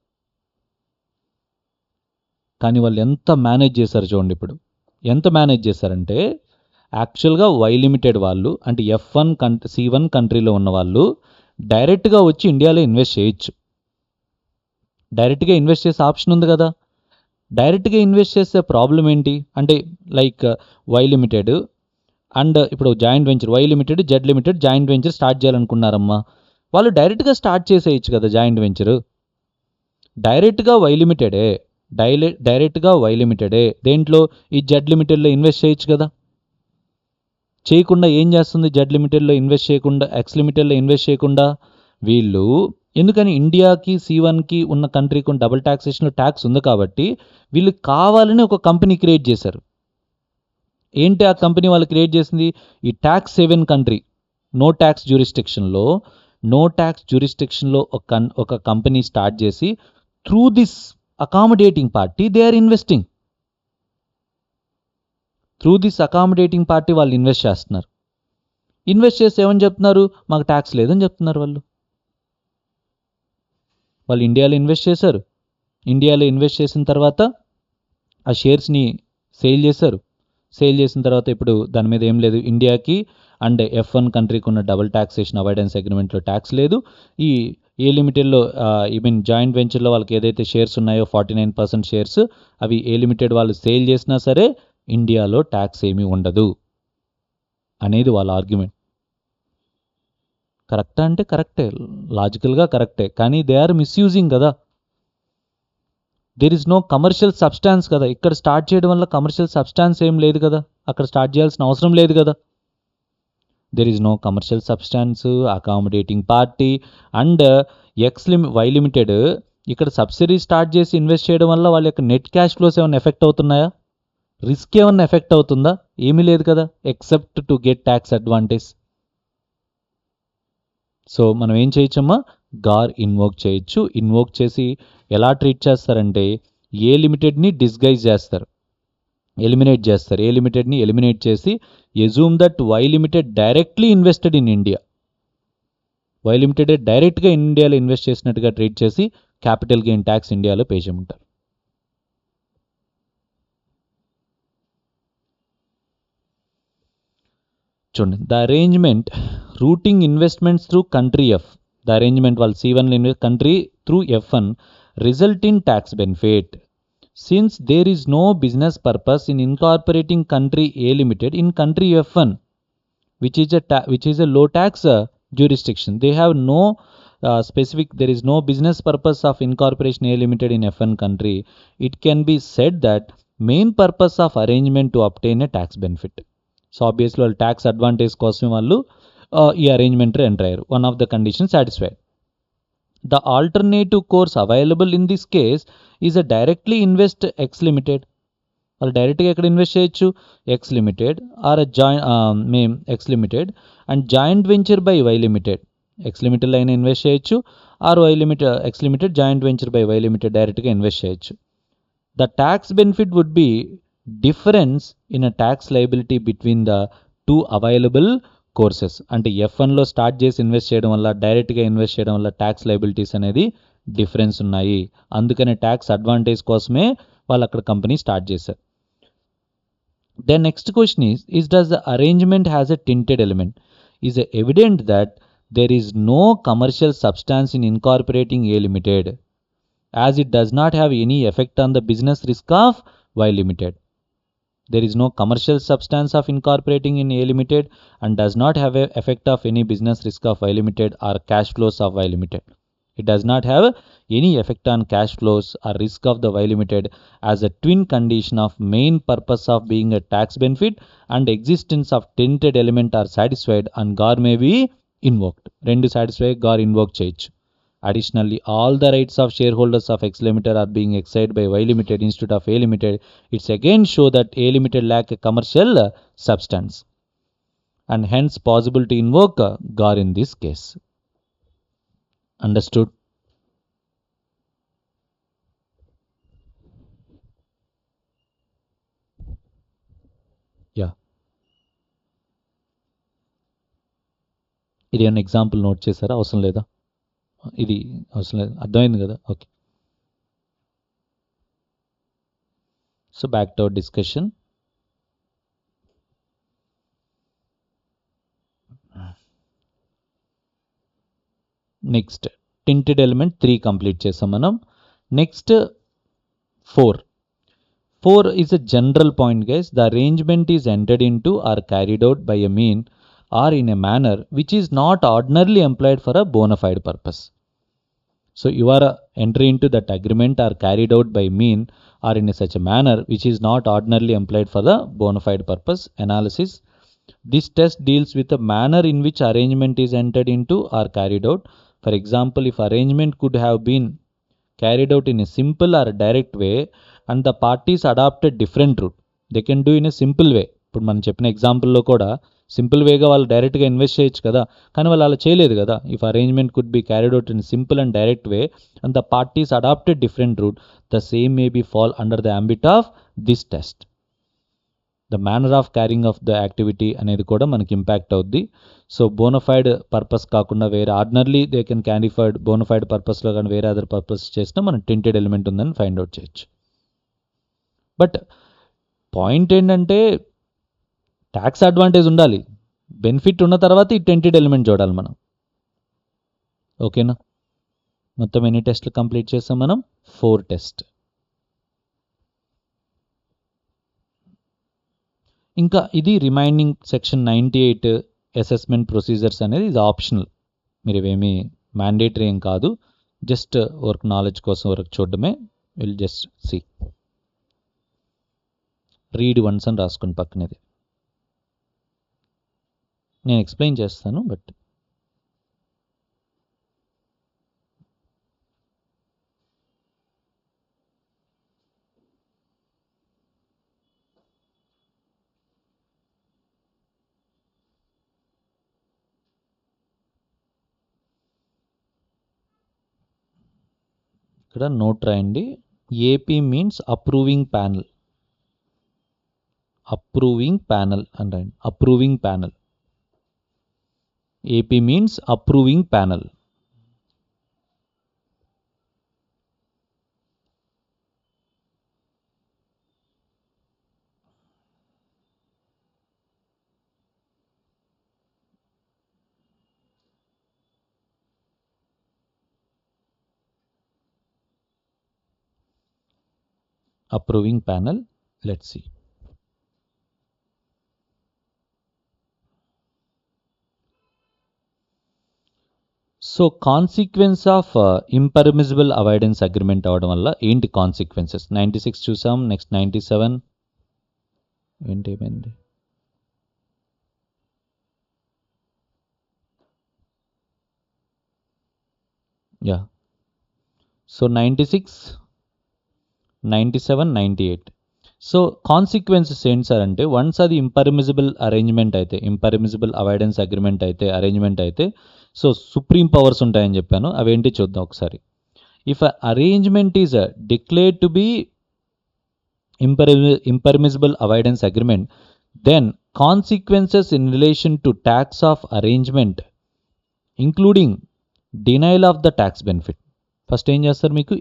కానీ వాళ్ళు ఎంత మేనేజ్ చేశారు చూడండి. ఇప్పుడు ఎంత మేనేజ్ చేశారంటే యాక్చువల్గా వై లిమిటెడ్ వాళ్ళు అంటే C1 కంట్రీలో ఉన్న వాళ్ళు డైరెక్ట్గా వచ్చి ఇండియాలో ఇన్వెస్ట్ చేయొచ్చు. డైరెక్ట్గా ఇన్వెస్ట్ చేసే ఆప్షన్ ఉంది కదా. డైరెక్ట్గా ఇన్వెస్ట్ చేసే ప్రాబ్లం ఏంటి అంటే లైక్ వై లిమిటెడ్ అండ్ ఇప్పుడు joint venture Y Limited Z Limited joint venture start చేయాలనుకున్నారమ్మా, వాళ్ళు డైరెక్ట్గా స్టార్ట్ చేసేయచ్చు కదా జాయింట్ వెంచరు. డైరెక్ట్గా వై లిమిటెడే దేంట్లో ఈ జెడ్ లిమిటెడ్లో ఇన్వెస్ట్ చేయొచ్చు కదా. చేయకుండా ఏం చేస్తుంది, జెడ్ లిమిటెడ్లో ఇన్వెస్ట్ చేయకుండా ఎక్స్ లిమిటెడ్లో ఇన్వెస్ట్ చేయకుండా వీళ్ళు ఎందుకని ఇండియాకి C1కి ఉన్న కంట్రీకి ఉన్న డబుల్ ట్యాక్సేషన్లో ట్యాక్స్ ఉంది కాబట్టి వీళ్ళు కావాలని ఒక కంపెనీ క్రియేట్ చేశారు. ఏంటి ఆ కంపెనీ వాళ్ళు క్రియేట్ చేసింది, ఈ tax seven country no tax జ్యూరిస్డిక్షన్లో ఒక కంపెనీ స్టార్ట్ చేసి through this accommodating party they are investing. Through this accommodating party వాళ్ళు ఇన్వెస్ట్ చేస్తున్నారు. ఇన్వెస్ట్ చేసి ఏమని చెప్తున్నారు, మాకు ట్యాక్స్ లేదని చెప్తున్నారు. వాళ్ళు ఇండియాలో ఇన్వెస్ట్ చేశారు. ఇండియాలో ఇన్వెస్ట్ చేసిన తర్వాత ఆ షేర్స్ని సేల్ చేశారు. సేల్ చేసిన తర్వాత ఇప్పుడు దాని మీద ఏం లేదు, ఇండియాకి అండ్ F1 కంట్రీకి ఉన్న డబుల్ ట్యాక్సేషన్ అవాయిడెన్స్ అగ్రిమెంట్లో ట్యాక్స్ లేదు. ఈ ఏ లిమిటెడ్లో జాయింట్ వెంచర్లో వాళ్ళకి ఏదైతే షేర్స్ ఉన్నాయో 49% షేర్స్ అవి ఏ లిమిటెడ్ వాళ్ళు సేల్ చేసినా సరే ఇండియాలో ట్యాక్స్ ఏమీ ఉండదు అనేది వాళ్ళ ఆర్గ్యుమెంట్. కరెక్టా అంటే కరెక్టే, లాజికల్గా కరెక్టే, కానీ దే ఆర్ మిస్యూజింగ్ కదా. There is no commercial substance కదా. ఇక్కడ స్టార్ట్ చేయడం వల్ల కమర్షియల్ సబ్స్టాన్స్ ఏం లేదు కదా, అక్కడ స్టార్ట్ చేయాల్సిన అవసరం లేదు కదా. There is no commercial substance, accommodating party and Y limited ఇక్కడ సబ్సిడీ స్టార్ట్ చేసి ఇన్వెస్ట్ చేయడం వల్ల వాళ్ళ యొక్క నెట్ క్యాష్ ఫ్లోస్ ఏమైనా ఎఫెక్ట్ అవుతున్నాయా, రిస్క్ ఏమన్నా ఎఫెక్ట్ అవుతుందా, ఏమీ లేదు కదా, except to get tax advantage. So మనం ఏం చేయొచ్చమ్మా, గార్ ఇన్వోక్ చేయొచ్చు. ఇన్వోక్ చేసి ఎలా ట్రీట్ చేస్తారంటే ఏ లిమిటెడ్ని డిస్గైజ్ చేస్తారు. ఎలిమినేట్ చేస్తారు. ఏ లిమిటెడ్ని ఎలిమినేట్ చేసి assume that Y limited directly invested in India. Y limited డైరెక్ట్గా ఇండియాలో ఇన్వెస్ట్ చేసినట్టుగా ట్రీట్ చేసి క్యాపిటల్ గెయిన్ ట్యాక్స్ ఇండియాలో పే చేయమంటారు. చూడండి, the arrangement routing investments through country F. The arrangement వాళ్ళు C1 country through F1 result in tax benefit since there is no business purpose in incorporating country A limited in country F1 which is a low tax jurisdiction. They have no specific, there is no business purpose of incorporation A limited in F1 country. It can be said that main purpose of arrangement to obtain a tax benefit. So obviously వాళ్ళు tax advantage కోసం వాళ్ళు ఈ arrangement enter అయ్యారు. One of the condition satisfied. The alternative course available in this case is a directly invest X Limited. వాళ్ళు డైరెక్ట్గా ఎక్కడ invest చేయొచ్చు? X Limited or X Limited and joint venture by Y Limited. ఎక్స్ లిమిటెడ్లో అయినా invest చేయొచ్చు, or X Limited joint venture by Y limited డైరెక్ట్గా invest చేయొచ్చు. The tax benefit would be difference in a tax liability between the two available courses. అంటే F1లో start చేసి invest చేయడం వల్ల, డైరెక్ట్గా ఇన్వెస్ట్ చేయడం వల్ల ట్యాక్స్ లయబిలిటీస్ అనేది డిఫరెన్స్ ఉన్నాయి. అందుకనే ట్యాక్స్ అడ్వాంటేజ్ కోసమే వాళ్ళు అక్కడ కంపెనీ స్టార్ట్ చేశారు. Then next question is does the arrangement has a tinted element? Is it evident that there is no commercial substance in incorporating A limited as it does not have any effect on the business risk of Y limited? There is no commercial substance of incorporating in A limited and does not have a effect of any business risk of Y limited or cash flows of Y limited. It does not have any effect on cash flows or risk of the Y limited as a twin condition of main purpose of being a tax benefit and existence of tinted element are satisfied and GAR may be invoked. Rendu satisfy GAR invoke cheychu. Additionally, all the rights of shareholders of X limited are being exercised by Y limited instead of A limited. It's again show that A limited lack a commercial substance and hence possible to invoke GAR in this case. Understood? Yeah. ఇది ఏమైనా example note చేశారా? అవసరం లేదా? ఇది అవసరం లేదు, అర్థమైంది కదా? Okay. So back to our discussion. Next tinted element 3 complete చేసాం మనం. Next 4 is a general point, guys. The arrangement is entered into or carried out by a mean or in a manner which is not ordinarily employed for a bona fide purpose. So you are entering into that agreement or carried out by mean or in such a manner which is not ordinarily employed for the bona fide purpose. Analysis. This test deals with the manner in which arrangement is entered into or carried out. For example, if arrangement could have been carried out in a simple or direct way and the parties adopted different route, they can do in a simple way. ఇప్పుడు మనం చెప్పిన ఎగ్జాంపుల్లో కూడా simple వేగా వాళ్ళు డైరెక్ట్గా invest చేయొచ్చు కదా, కానీ వాళ్ళు అలా చేయలేదు కదా. If arrangement could be carried out in simple and direct way and the parties adopted different route, the same may be fall under the ambit of this test. The manner of carrying of the activity అనేది కూడా మనకి impact అవుద్ది. So bona fide purpose కాకుండా వేరే ordinarily they can క్యారిఫైడ్ bona fide పర్పస్లో కానీ వేరే other purpose చేసినా మనం టింటెడ్ ఎలిమెంట్ ఉందని ఫైండ్ అవుట్ చేయొచ్చు. బట్ పాయింట్ ఏంటంటే ట్యాక్స్ అడ్వాంటేజ్ ఉండాలి, బెనిఫిట్ ఉన్న తర్వాత ఈ టెంటెడ్ ఎలిమెంట్ చూడాలి మనం. ఓకేనా? మొత్తం ఎన్ని టెస్ట్లు కంప్లీట్ చేసాం మనం? 4 టెస్ట్. ఇంకా ఇది రిమైనింగ్ సెక్షన్ 98 అసెస్మెంట్ ప్రొసీజర్స్ అనేది ఇది ఆప్షనల్. మీరు ఇవేమీ మ్యాండేటరీ ఏం కాదు, జస్ట్ వర్క్ నాలెడ్జ్ కోసం వరకు చూడడమే. Will just see read once అని రాసుకుని పక్కనది నేను ఎక్స్ప్లెయిన్ చేస్తాను. బట్ ఇక్కడ నోట్ రాయండి. AP means approving panel. Approving panel అని రాయండి. Approving panel. AP means approving panel. Approving panel, let's see. So consequence of impermissible avoidance agreement అవడం వల్ల ఏంటి కాన్సిక్వెన్సెస్? 96 చూసాం, నెక్స్ట్ 97 ఏంటి ఏమైంది? Yeah, so 96, 97, 98. సో కాన్సిక్వెన్సెస్ ఏంటి సార్ అంటే, వన్స్ అది ఇంపర్మిసిబుల్ అరేంజ్మెంట్ అయితే, ఇంపర్మిసిబుల్ అవాయిడెన్స్ అగ్రిమెంట్ అయితే, అరేంజ్మెంట్ అయితే, సో సుప్రీం పవర్స్ ఉంటాయని చెప్పాను, అవేంటి చూద్దాం ఒకసారి. If arrangement is declared to be impermissible avoidance agreement, then consequences in relation to tax of arrangement including denial of the tax benefit. First ఏం చేస్తారు మీకు,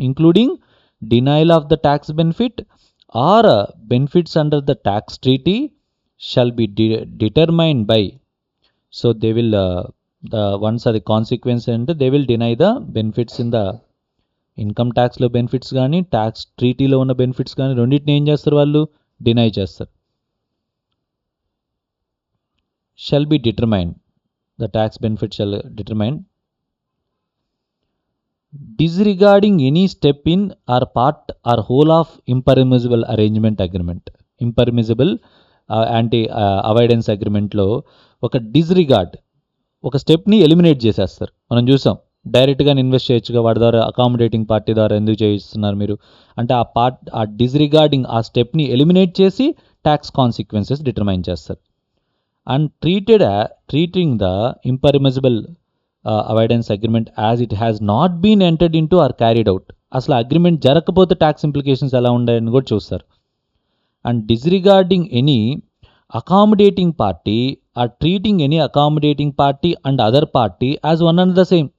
including denial of the tax benefit or benefits under the tax treaty shall be determined by, so they will once అది consequence అంటే they will deny the benefits in the income ట్యాక్స్లో benefits కానీ tax ట్రీటీలో ఉన్న benefits కానీ రెండింటిని ఏం చేస్తారు వాళ్ళు, డినై చేస్తారు. Shall be determine, the tax benefit shall determine disregarding any step in or part or whole of impermissible arrangement agreement. Impermissible anti avoidance అగ్రిమెంట్లో ఒక డిస్రిగార్డ్, ఒక స్టెప్ని ఎలిమినేట్ చేసేస్తారు. మనం చూసాం, డైరెక్ట్గా ఇన్వెస్ట్ చేయొచ్చుగా, వాడి ద్వారా అకామిడేటింగ్ పార్టీ ద్వారా ఎందుకు చేయిస్తున్నారు మీరు అంటే, ఆ డిస్రిగార్డింగ్ ఆ స్టెప్ని ఎలిమినేట్ చేసి ట్యాక్స్ కాన్సిక్వెన్సెస్ డిటర్మైన్ చేస్తారు. And treating the impermissible avoidance agreement as it has not been entered in to or carried out. అసలు అగ్రిమెంట్ జరగకపోతే ట్యాక్స్ ఇంప్లికేషన్స్ ఎలా ఉన్నాయని కూడా చూస్తారు. And disregarding any accommodating party or treating any accommodating party and other party as one and the same.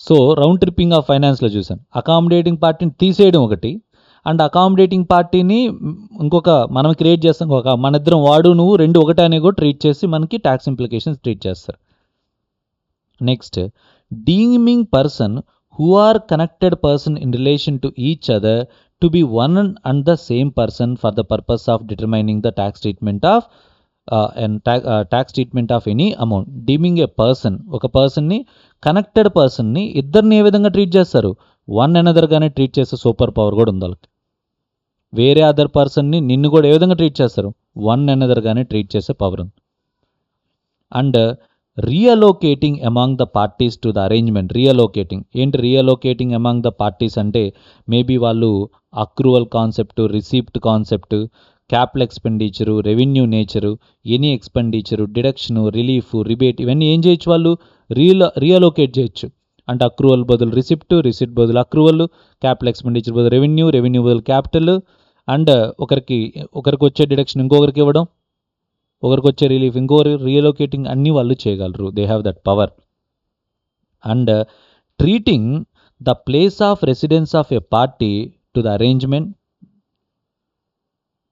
So round tripping of ఫైనాన్స్లో చూసాను, accommodating పార్టీని తీసేయడం ఒకటి, అండ్ అకామిడేటింగ్ పార్టీని ఇంకొక మనం క్రియేట్ చేస్తాం, ఒక మన ఇద్దరం వాడు నువ్వు రెండు ఒకటే అని కూడా ట్రీట్ చేసి మనకి ట్యాక్స్ ఇంప్లికేషన్స్ ట్రీట్ చేస్తారు. Next, deeming person who are connected person in relation to each other to be one and the same person for the purpose of determining the tax treatment of tax treatment of any amount. Deeming a person, ఒక పర్సన్ని, connected పర్సన్ని, ఇద్దరిని ఏ విధంగా treat చేస్తారు, one అనదర్గానే treat చేసే super power కూడా ఉంది వాళ్ళకి. వేరే అదర్ పర్సన్ని నిన్ను కూడా ఏ విధంగా ట్రీట్ చేస్తారు, వన్ అనదర్గానే ట్రీట్ చేసే పవర్ ఉంది. And reallocating among the parties to the arrangement. Reallocating ఏంటి, రీఅలోకేటింగ్ అమాంగ్ ద పార్టీస్ అంటే మేబీ వాళ్ళు accrual concept, receipt concept, capital expenditure, revenue nature, any expenditure, deduction, relief, rebate, ఇవన్నీ ఏం చేయొచ్చు వాళ్ళు, రీఅలోకేట్ చేయొచ్చు. అంటే అక్రూవల్ బదులు రిసిప్ట్, రిసిప్ట్ బదులు అక్రూవల్, క్యాపిటల్ ఎక్స్పెండిచర్ బదులు రెవెన్యూ, రెవెన్యూ బదులు క్యాపిటల్, అండ్ ఒకరికి వచ్చే డిడక్షన్ ఇంకొకరికి ఇవ్వడం, ఒకరికి వచ్చే రిలీఫ్ ఇంకొకరు, రీఅలోకేటింగ్ అన్నీ వాళ్ళు చేయగలరు. They have that power. And treating the place of residence of a party to the arrangement,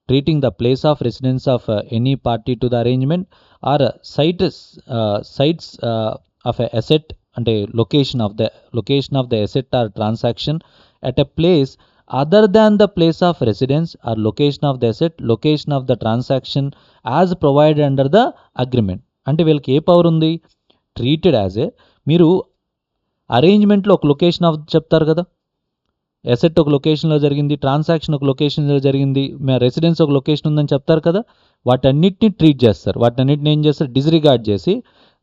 treating the place of residence of any party to the arrangement or sites of a asset and a location of the asset or transaction at a place other than the place of residence or location of the asset, location of the transaction as provided under the agreement. అంటే వీళ్ళకి ఏ power ఉంది, treated as ఏ, మీరు అరేంజ్మెంట్లో ఒక location of చెప్తారు కదా, asset ఒక లొకేషన్లో జరిగింది, ట్రాన్సాక్షన్ ఒక లొకేషన్లో జరిగింది, రెసిడెన్స్ ఒక లొకేషన్ ఉందని చెప్తారు కదా, వాటన్నిటిని ట్రీట్ చేస్తారు. వాటన్నిటిని ఏం చేస్తారు, డిస్రిగార్డ్ చేసి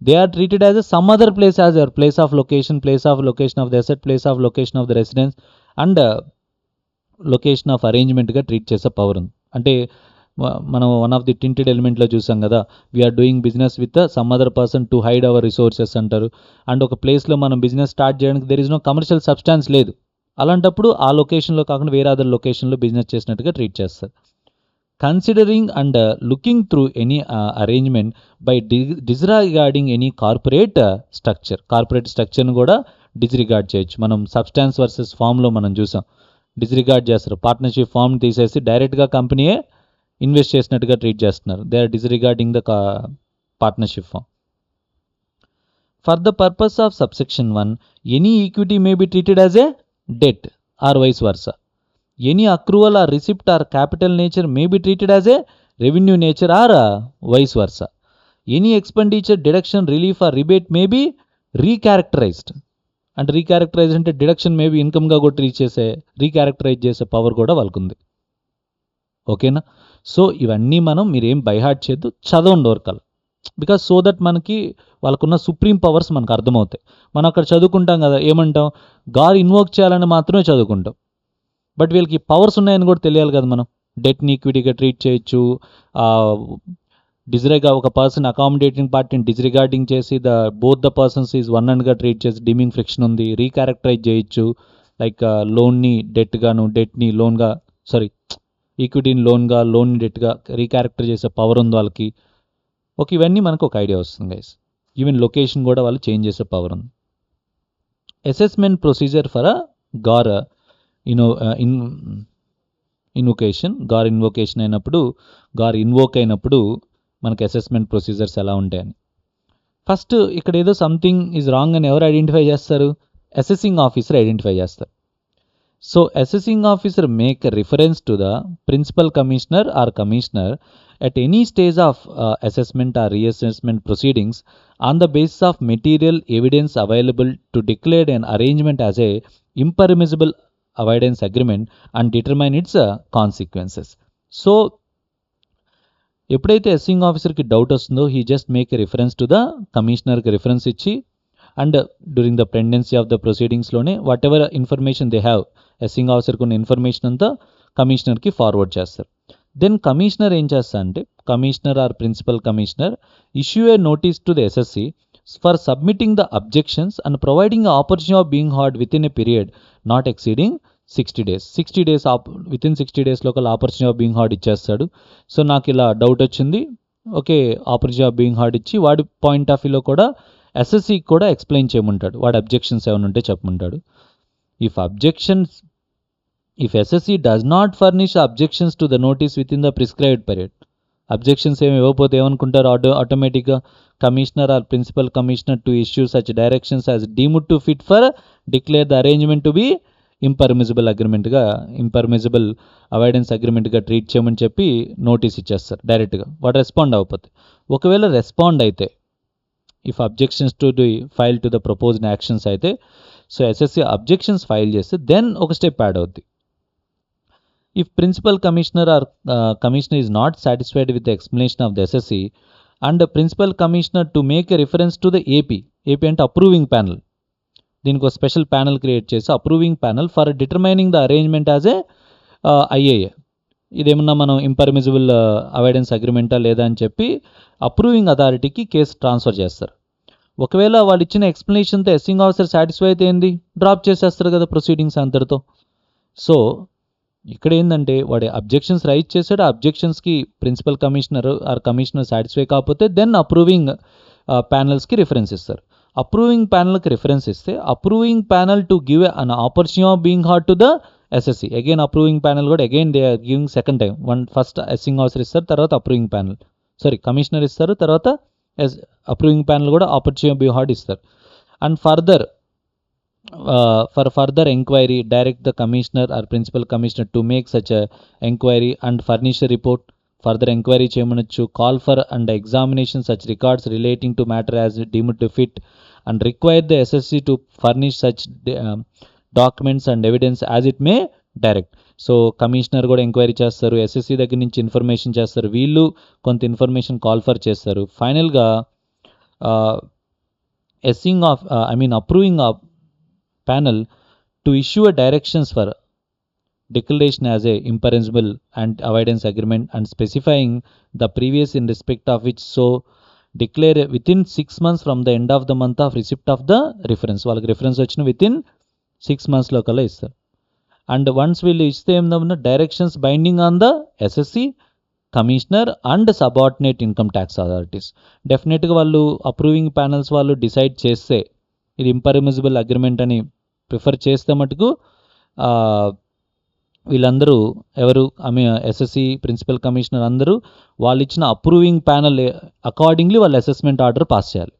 they are treated as a some other place as your place of location of the asset, place of location of the residence and location of అరేంజ్మెంట్గా ట్రీట్ చేసే పవర్ ఉంది. అంటే మనం వన్ ఆఫ్ ది టింటెడ్ ఎలిమెంట్లో చూసాం కదా, we are doing business with some other person to hide our resources అంటారు. And ఒక ప్లేస్లో మనం బిజినెస్ స్టార్ట్ చేయడానికి there is no commercial substance లేదు, అలాంటప్పుడు ఆ లొకేషన్లో కాకుండా వేరే అదర్ లొకేషన్లో బిజినెస్ చేసినట్టుగా ట్రీట్ చేస్తారు. considering and looking through any arrangement by disregarding any corporate structure. Corporate స్ట్రక్చర్ను కూడా డిస్రిగార్డ్ చేయొచ్చు. మనం సబ్స్టాన్స్ వర్సెస్ ఫామ్లో మనం చూసాం, డిస్రిగార్డ్ చేస్తారు. పార్ట్నర్షిప్ ఫామ్ తీసేసి డైరెక్ట్గా కంపెనీయే ఇన్వెస్ట్ చేసినట్టుగా ట్రీట్ చేస్తున్నారు. They are disregarding the partnership firm. For the purpose of subsection 1, any equity may be treated as a debt or vice versa. Any accrual or receipt or capital nature may be treated as a revenue nature or vice versa. Any expenditure, deduction, relief or rebate may be recharacterized. అంటే రీక్యారెక్టరైజ్ అంటే deduction maybe ఇన్కమ్గా కూడా రీక్యారెక్టరైజ్ చేసే power కూడా వాళ్ళకు ఉంది. ఓకేనా? So ఇవన్నీ మీరేం బైహార్ట్ చేయొద్దు, చదవండి ఓర్కల్. బికాస్ సో దట్ మనకి వాళ్ళకున్న సుప్రీం పవర్స్ మనకు అర్థమవుతాయి. మనం అక్కడ చదువుకుంటాం కదా, ఏమంటాం, గాడ్ ఇన్వోక్ చేయాలని మాత్రమే చదువుకుంటాం. బట్ వీళ్ళకి పవర్స్ ఉన్నాయని కూడా తెలియాలి కదా. మనం డెట్ని ఈక్విటీగా ట్రీట్ చేయొచ్చు, ఒక పర్సన్ అకామిడేటింగ్ పార్టీని డిస్రిగార్డింగ్ చేసి both the persons is one అండ్గా ట్రీట్ చేసి డీమింగ్ ఫ్రిక్షన్ ఉంది, రీక్యారెక్టరైజ్ చేయొచ్చు. లైక్ లోన్ని డెట్గాను, డెట్ని లోన్గా, ఈక్విటీని లోన్గా, లోన్ని డెట్గా రీక్యారెక్టర్ చేసే పవర్ ఉంది వాళ్ళకి. ఓకే, ఇవన్నీ మనకు ఒక ఐడియా వస్తుంది గైస్. ఈవెన్ లొకేషన్ కూడా వాళ్ళు చేంజ్ చేసే పవర్ ఉంది. Assessment procedure for GAAR invocation. GAAR invocation అయినప్పుడు, గార్ ఇన్వోక్ అయినప్పుడు మనకి అసెస్మెంట్ ప్రొసీజర్స్ ఎలా ఉంటాయని. ఫస్ట్ ఇక్కడ ఏదో సంథింగ్ ఈజ్ రాంగ్ అని ఎవరు ఐడెంటిఫై చేస్తారు? అసెసింగ్ ఆఫీసర్ ఐడెంటిఫై చేస్తారు. So assessing officer make reference to the principal commissioner or commissioner at any stage of assessment or reassessment proceedings on the basis of material evidence available to declare an arrangement as a impermissible avoidance agreement and determine its consequences. So ఎప్పుడైతే assessing ఆఫీసర్కి doubt వస్తుందో he just make a reference to the కమిషనర్కి reference ఇచ్చి, and during the pendency of the ప్రొసీడింగ్స్లోనే whatever information they have, assessing ఆఫీసర్కి ఉన్న information అంతా కమిషనర్కి ఫార్వర్డ్ చేస్తారు. దెన్ కమిషనర్ ఏం చేస్తా అంటే, commissioner or principal commissioner issue a notice to the assessee for submitting the objections and providing opportunity of being heard within a period not exceeding 60 days. 60 days with in 60 days local opportunity of being heard ఇచ్చేస్తాడు. So నాకు ఇలా doubt వచ్చింది, okay, opportunity of being heard ఇచ్చి వాడి point of వ్యూలో కూడా ఎస్ఎస్సికి కూడా explain చేయమంటాడు, వాడి అబ్జెక్షన్స్ ఏమైనా ఉంటే చెప్పమంటాడు. If SSC does not furnish objections to the notice within the prescribed period, objections ఏమి ఇవ్వకపోతే ఏమనుకుంటారు, ఆటోమేటిక్గా commissioner or principal commissioner to issue such directions as deemed to fit for declare the arrangement to be impermissible avoidance అగ్రిమెంట్గా treat చేయమని చెప్పి notice ఇచ్చేస్తారు డైరెక్ట్గా. వాడు రెస్పాండ్ అవ్వకపోతే, ఒకవేళ రెస్పాండ్ అయితే, if objections to the file to the proposed actions అయితే, సో ఎస్ఎస్సి అబ్జెక్షన్స్ ఫైల్ చేస్తే దెన్ ఒక స్టెప్ యాడ్ అవుద్ది. If principal commissioner or commissioner is not satisfied with the explanation of the SSC and the principal commissioner to make a reference to the AP అంటే approving panel, దీనికి ఒక special panel create చేసి approving panel for determining the arrangement as a IAA, ఇదేమన్నా మనం ఇంపర్మిసిబుల్ avoidance అగ్రిమెంటా లేదా అని చెప్పి approving అథారిటీకి case transfer చేస్తారు. ఒకవేళ వాళ్ళు ఇచ్చిన ఎక్స్ప్లెనేషన్తో అసెసింగ్ ఆఫీసర్ సాటిస్ఫై అయితే ఏంది, డ్రాప్ చేసేస్తారు కదా ప్రొసీడింగ్స్ అంతటితో. సో ఇక్కడ ఏంటంటే వాడి అబ్జెక్షన్స్ రైజ్ చేశాడు, ఆ అబ్జెక్షన్స్కి principal commissioner or commissioner satisfy కాకపోతే దెన్ అప్రూవింగ్ ప్యానల్స్కి రిఫరెన్స్ ఇస్తారు. అప్రూవింగ్ ప్యానల్కి రిఫరెన్స్ ఇస్తే approving panel to give an opportunity of being heard to the assessee. Again approving panel కూడా again they are giving second time, first assessing officer ఇస్తారు, తర్వాత approving panel commissioner ఇస్తారు, తర్వాత approving panel కూడా opportunity of being heard ఇస్తారు. And for further inquiry direct the commissioner or principal commissioner to make such a inquiry and furnish a report. Further inquiry చేయమనొచ్చు, call for and examination such records relating to matter as deemed to fit and require the SSC to furnish such documents and evidence as it may direct. So commissioner కూడా enquiry చేస్తారు, SSC దగ్గర నుంచి information చేస్తారు, వీళ్ళు కొంత information call for చేస్తారు. ఫైనల్గా approving panel to issue a directions for declaration as a impermissible and avoidance agreement and specifying the previous in respect of which so declare within 6 months from the end of the month of receipt of the reference. వాళ్ళకి reference వచ్చిన within 6 months లో కల్లా ఇస్తారు. And once వీళ్ళు ఇస్తే ఏమన్నా directions binding on the SSC commissioner and subordinate income tax authorities. డెఫినెట్గా వాళ్ళు అప్రూవింగ్ ప్యానల్స్ వాళ్ళు డిసైడ్ చేస్తే ఇది ఇంపర్మిసిబుల్ అగ్రిమెంట్ అని ప్రిఫర్ చేస్తే మటుకు వీళ్ళందరూ ఎస్ఎస్సి ప్రిన్సిపల్ కమిషనర్ అందరూ వాళ్ళు ఇచ్చిన అప్రూవింగ్ ప్యానల్ అకార్డింగ్లీ వాళ్ళు అసెస్మెంట్ ఆర్డర్ పాస్ చేయాలి.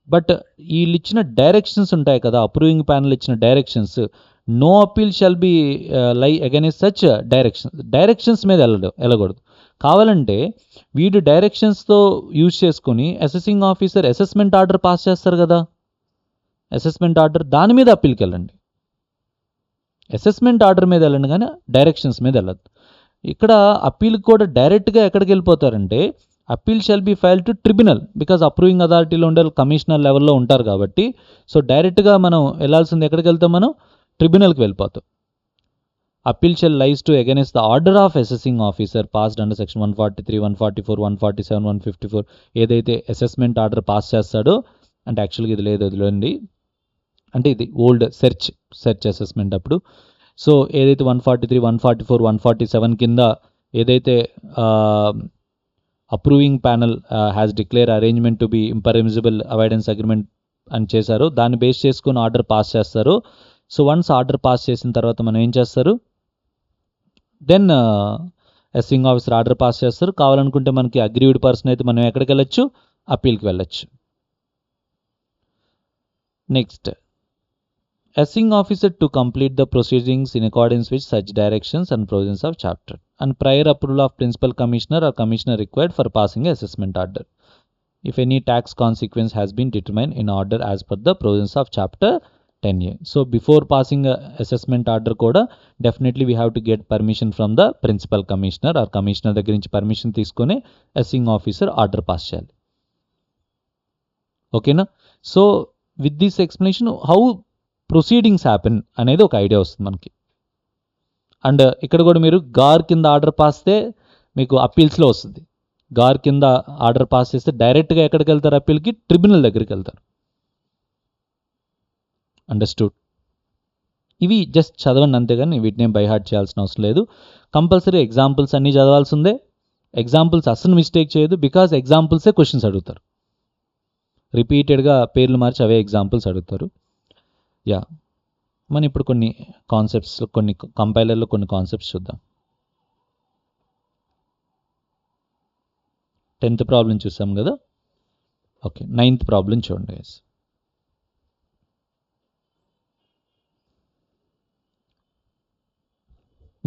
బట్ వీళ్ళు ఇచ్చిన డైరెక్షన్స్ ఉంటాయి కదా, అప్రూవింగ్ ప్యానల్ ఇచ్చిన directions, no appeal shall be lie against such directions మీద వెళ్ళకూడదు. కావాలంటే వీడు డైరెక్షన్స్తో యూజ్ చేసుకుని assessing officer assessment order pass చేస్తారు కదా, అసెస్మెంట్ ఆర్డర్ దాని మీద అప్పీల్కి వెళ్ళండి. అసెస్మెంట్ ఆర్డర్ మీద వెళ్ళండి కానీ డైరెక్షన్స్ మీద వెళ్ళద్దు. ఇక్కడ అప్పీల్కి కూడా డైరెక్ట్గా ఎక్కడికి వెళ్ళిపోతారంటే appeal shall be file to tribunal, because approving అథారిటీలో ఉండే కమిషనర్ లెవెల్లో ఉంటారు కాబట్టి. సో డైరెక్ట్గా మనం వెళ్ళాల్సింది ఎక్కడికి వెళ్తాం, మనం ట్రిబ్యునల్కి వెళ్ళిపోతాం. Appeal shall lies to against the order of assessing officer passed under section 143, 144, 147, 154 ఏదైతే అసెస్మెంట్ ఆర్డర్ పాస్ చేస్తాడో, అంటే యాక్చువల్గా ఇది లేదు వదిలేండి, అంటే ఇది ఓల్డ్ సెర్చ్ అసెస్మెంట్ అప్పుడు. సో ఏదైతే 143, 144, 147 కింద ఏదైతే approving panel has declare arrangement to be impermissible avoidance agreement అని చేశారు, దాన్ని బేస్ చేసుకుని ఆర్డర్ పాస్ చేస్తారు. సో వన్స్ ఆర్డర్ పాస్ చేసిన తర్వాత మనం ఏం చేస్తారు, then assessing officer order pass చేస్తారు. కావాలనుకుంటే మనకి అగ్రీవ్డ్ పర్సన్ అయితే మనం ఎక్కడికి వెళ్ళొచ్చు, అప్పీల్కి వెళ్ళొచ్చు. Next, assessing officer to complete the proceedings in accordance with such directions and provisions of chapter and prior approval of principal commissioner or commissioner required for passing assessment order if any tax consequence has been determined in order as per the provisions of chapter 10A. So before passing a assessment order koda definitely we have to get permission from the principal commissioner or commissioner దగ్గర నుంచి permission తీసుకొని assessing officer order pass చేయాలి. ఓకేనా? So with this explanation how proceedings happen అనేది ఒక idea వస్తుంది మనకి. And ఇక్కడ కూడా మీరు గార్ కింద ఆర్డర్ పాస్తే మీకు అప్పీల్స్లో వస్తుంది. గార్ కింద ఆర్డర్ పాస్ చేస్తే డైరెక్ట్గా ఎక్కడికి వెళ్తారు, అప్పీల్కి ట్రిబ్యునల్ దగ్గరికి వెళ్తారు. అండర్స్టూడ్? ఇవి జస్ట్ చదవండి అంతేగాని వీటిని బై హార్ట్ చేయాల్సిన అవసరం లేదు. కంపల్సరీ ఎగ్జాంపుల్స్ అన్నీ చదవాల్సిందే. ఎగ్జాంపుల్స్ అస్సలు మిస్టేక్ చేయదు, బికాజ్ ఎగ్జాంపుల్సే క్వశ్చన్స్ అడుగుతారు. రిపీటెడ్గా పేర్లు మార్చి అవే ఎగ్జాంపుల్స్ అడుగుతారు. మనం ఇప్పుడు కొన్ని కాన్సెప్ట్స్, కొన్ని కంపైలర్లో కొన్ని కాన్సెప్ట్స్ చూద్దాం. 10th ప్రాబ్లం చూసాం కదా. ఓకే, 9th ప్రాబ్లం చూడండి.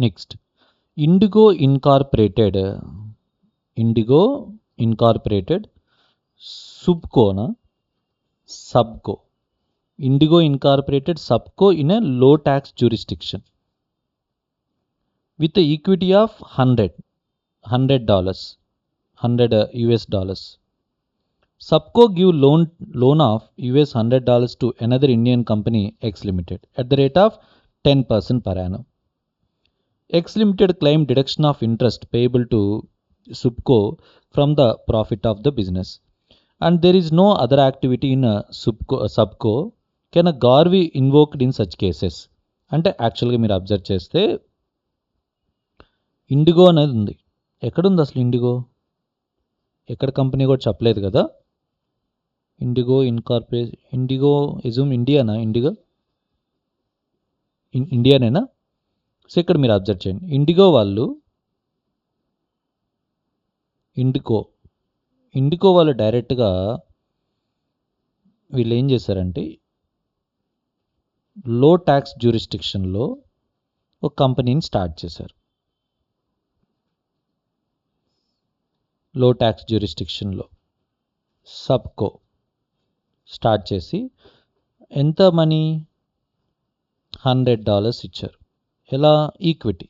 Next, Indigo incorporated Subco Indigo incorporated Subco in a low tax jurisdiction with equity of $100 Subco give loan of $100 to another Indian company X Limited at the rate of 10% per annum. X Limited claim deduction of interest payable to Subco from the profit of the business, and there is no other activity in Subco. Can a GAR be invoked in such cases? అంటే యాక్చువల్గా మీరు observe చేస్తే IndiGo అనేది ఉంది. ఎక్కడుంది అసలు IndiGo? ఎక్కడ company కూడా చెప్పలేదు కదా. ఇండిగో ఎజూమ్ ఇండియానేనా? సో ఇక్కడ మీరు అబ్జర్వ్ చేయండి, ఇండిగో వాళ్ళు డైరెక్ట్గా వీళ్ళు ఏం చేశారంటే లో ట్యాక్స్ జ్యూరిస్డిక్షన్లో ఒక కంపెనీని స్టార్ట్ చేశారు. లో ట్యాక్స్ జ్యూరిస్డిక్షన్లో సబ్కో స్టార్ట్ చేసి ఎంత మనీ, $100 ఇచ్చారు. ఎలా? ఈక్విటీ.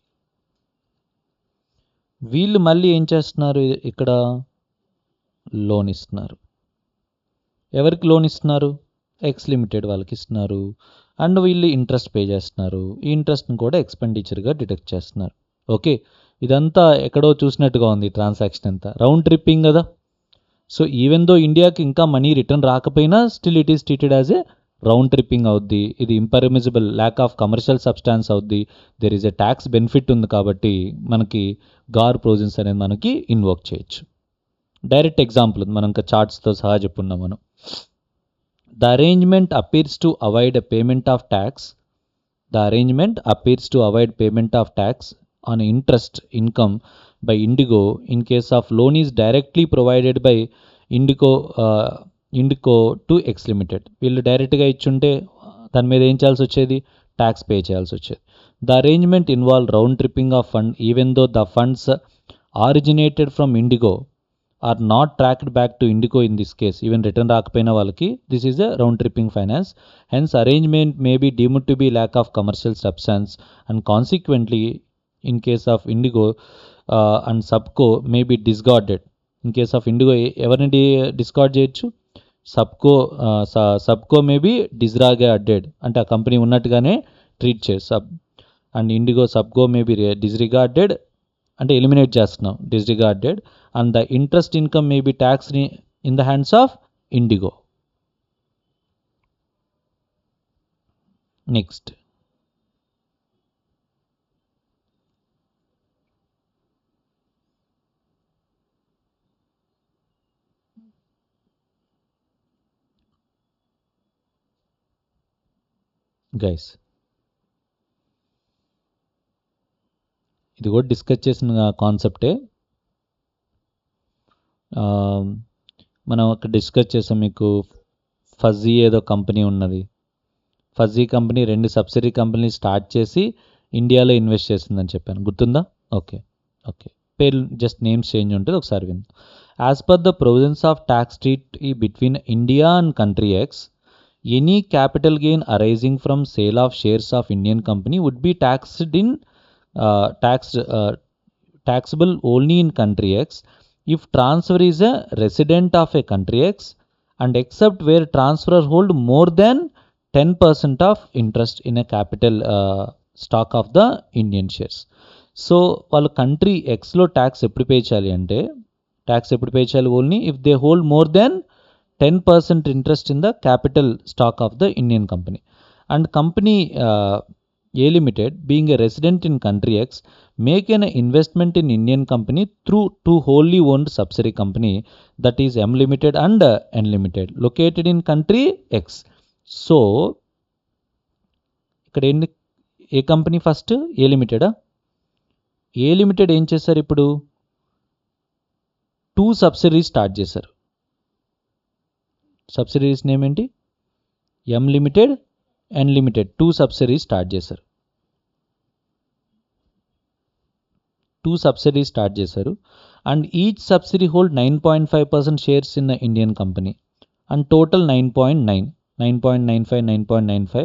వీళ్ళు మళ్ళీ ఏం చేస్తున్నారు, ఇక్కడ లోన్ ఇస్తున్నారు. ఎవరికి లోన్ ఇస్తున్నారు? ఎక్స్ లిమిటెడ్ వాళ్ళకి ఇస్తున్నారు. అండ్ వీళ్ళు ఇంట్రెస్ట్ పే చేస్తున్నారు. ఈ ఇంట్రెస్ట్ని కూడా ఎక్స్పెండిచర్గా డిడక్ట్ చేస్తున్నారు. ఓకే, ఇదంతా ఎక్కడో చూసినట్టుగా ఉంది. ట్రాన్సాక్షన్ అంతా రౌండ్ ట్రిప్పింగ్ కదా. సో ఈవెన్ దో ఇండియాకి ఇంకా మనీ రిటర్న్ రాకపోయినా still it is treated as A round tripping అవుద్ది, ఇది ఇంపర్మిసిబుల్ ల్యాక్ ఆఫ్ కమర్షియల్ సబ్స్టాన్స్ అవుద్ది, there is a tax benefit ఉంది కాబట్టి మనకి గార్ ప్రొవిజన్స్ అనేది మనకి ఇన్వోక్ చేయొచ్చు. డైరెక్ట్ ఎగ్జాంపుల్ ఉంది, మనం ఇంకా చార్ట్స్తో సహా చెప్పున్నాం మనం. The arrangement appears to avoid a payment of tax. The arrangement appears to avoid payment of tax on interest income by Indigo in case of loan is directly provided by Indigo to X Limited. వీళ్ళు డైరెక్ట్గా ఇచ్చుంటే దాని మీద ఏం చేయాల్సి వచ్చేది, tax pay చేయాల్సి వచ్చేది. The arrangement involve round tripping of fund even though the funds originated from Indigo are not tracked back to Indigo in this case. Even return రాకపోయిన వాళ్ళకి this is a round tripping finance. Hence arrangement may be deemed to be lack of commercial substance and consequently in case of Indigo and Subco may be discarded. In case of Indigo ఎవరిని discard చేయొచ్చు, Subco may be disregarded, అంటే ఆ company ఉన్నట్టుగానే treat చేయొచ్చు. And Indigo Subco may be disregarded అంటే eliminate చేస్తున్నాం, disregarded. And the interest income may be tax in the hands of Indigo. Next guys, ఇది కూడా డిస్కస్ చేసిన కాన్సెప్టే. మనం అక్కడ డిస్కస్ చేసాం, మీకు ఫజీ ఏదో కంపెనీ ఉన్నది. Fuzzy company 2 subsidiary company start చేసి ఇండియాలో ఇన్వెస్ట్ చేసిందని చెప్పాను, గుర్తుందా? ఓకే, పేరు జస్ట్ నేమ్స్ చేంజ్ ఉంటుంది, ఒకసారి విందాం. As per the provisions of tax treat between India and country X, any capital gain arising from sale of shares of Indian company would be taxable only in country X if transfer is a resident of a country X and except where transferor hold more than 10% of interest in a capital stock of the Indian shares. So వాళ్ళు country ఎక్స్లో tax ఎప్పుడు pay చేయాలి అంటే, only if they hold more than 10% interest in the capital stock of the Indian company. And company A Limited, being a resident in country X, make an investment in Indian company through 2 wholly owned subsidiary company, that is M Limited and N Limited, located in country X. So ఇక్కడ ఏ company first? A లిమిటెడా? A limited ఏం చేశారు, ఇప్పుడు 2 subsidiaries start చేశారు. Subsidiaries name ఏంటి? M limited, N limited, 2 subsidiaries start చేశారు. 2 subsidiaries start చేశారు. And each subsidiary hold 9.5% shares in Indian company and total 9.95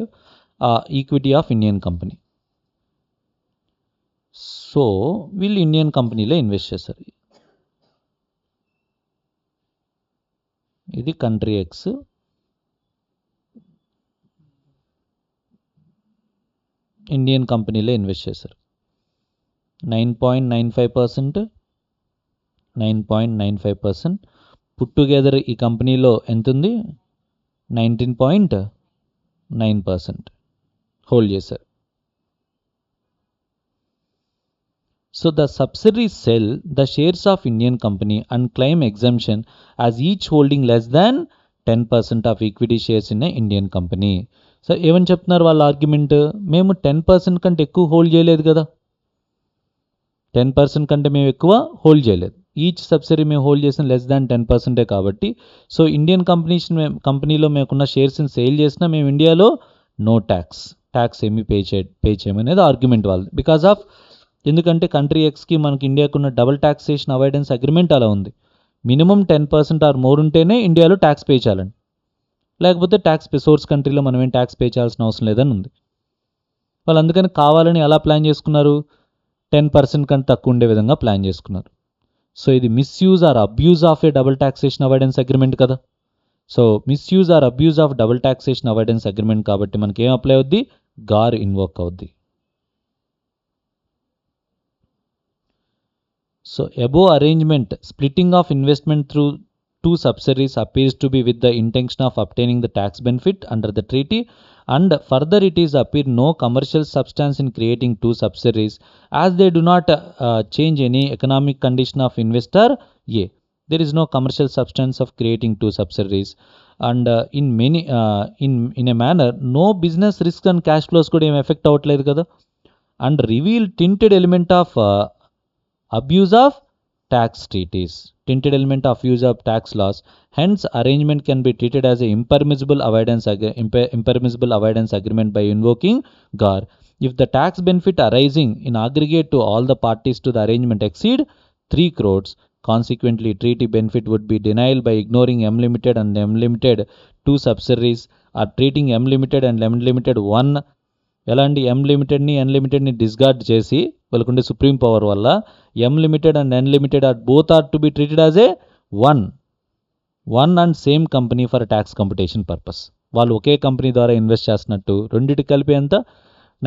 equity of Indian company. So వీళ్ళు Indian కంపెనీలో ఇన్వెస్ట్ చేశారు. ఇది కంట్రీ ఎక్స్, ఇండియన్ కంపెనీలో invest చేశారు. 9.95% put together ఈ కంపెనీలో ఎంత ఉంది? 19.9% హోల్డ్ చేశారు. So the subsidiaries sell the shares of Indian company and claim exemption as each holding less than 10% of equity shares in Indian company. So ఏమని చెప్తున్నారు వాళ్ళ ఆర్గ్యుమెంట్? మేము 10% కంటే ఎక్కువ హోల్డ్ చేయలేదు కదా, 10% కంటే మేము ఎక్కువ హోల్డ్ చేయలేదు. ఈచ్ సబ్సిడరీ మేము హోల్డ్ చేసిన లెస్ దాన్ 10% కాబట్టి, సో ఇండియన్ కంపెనీలో మేకున్న షేర్స్ని సేల్ చేసినా మేము ఇండియాలో నో ట్యాక్స్ ఏమీ పే చేయమనేది ఆర్గ్యుమెంట్ వాళ్ళది. బికాస్ ఆఫ్, ఎందుకంటే కంట్రీ ఎక్స్కి మనకి ఇండియాకున్న డబుల్ ట్యాక్సేషన్ అవాయిడెన్స్ అగ్రిమెంట్ అలా ఉంది. మినిమం 10% ఆర్ మోర్ ఉంటేనే ఇండియాలో ట్యాక్స్ పే చేయాలండి, లేకపోతే సోర్స్ కంట్రీలో మనం ఏం ట్యాక్స్ పే చేయాల్సిన అవసరం లేదని ఉంది. వాళ్ళు అందుకని కావాలని ఎలా ప్లాన్ చేసుకున్నారు? 10% కంటే తక్కువ ఉండే విధంగా ప్లాన్ చేసుకున్నారు. సో ఇది misuse or abuse of a double taxation avoidance agreement కదా. So misuse or abuse of double taxation avoidance agreement కాబట్టి మనకి ఏం అప్లై అవుద్ది? గార్ ఇన్వోక్ అవుద్ది. So above arrangement splitting of investment through two subsidiaries appears to be with the intention of obtaining the tax benefit under the treaty, and further it is appear no commercial substance in creating two subsidiaries as they do not change any economic condition of investor A. There is no commercial substance of creating two subsidiaries, and in a manner no business risks and cash flows కూడా ఏం effect అవ్వట్లేదు కదా. And reveal tinted element of abuse of tax treaties, tinted element of use of tax laws. Hence arrangement can be treated as a impermissible avoidance agreement by invoking gar if the tax benefit arising in aggregate to all the parties to the arrangement exceed 3 crores. Consequently, treaty benefit would be denied by ignoring M Limited and M Limited two subsidiaries, or treating M Limited and M Limited one. ఎలా అండి, ఎం లిమిటెడ్ని ఎన్ లిమిటెడ్ని డిస్గార్డ్ చేసి వాళ్ళకుండే supreme power వల్ల M limited and N limited are both are to be treated as a one and same company for tax competition purpose. వాళ్ళు ఒకే company ద్వారా invest చేస్తున్నట్టు రెండింటి కలిపి ఎంత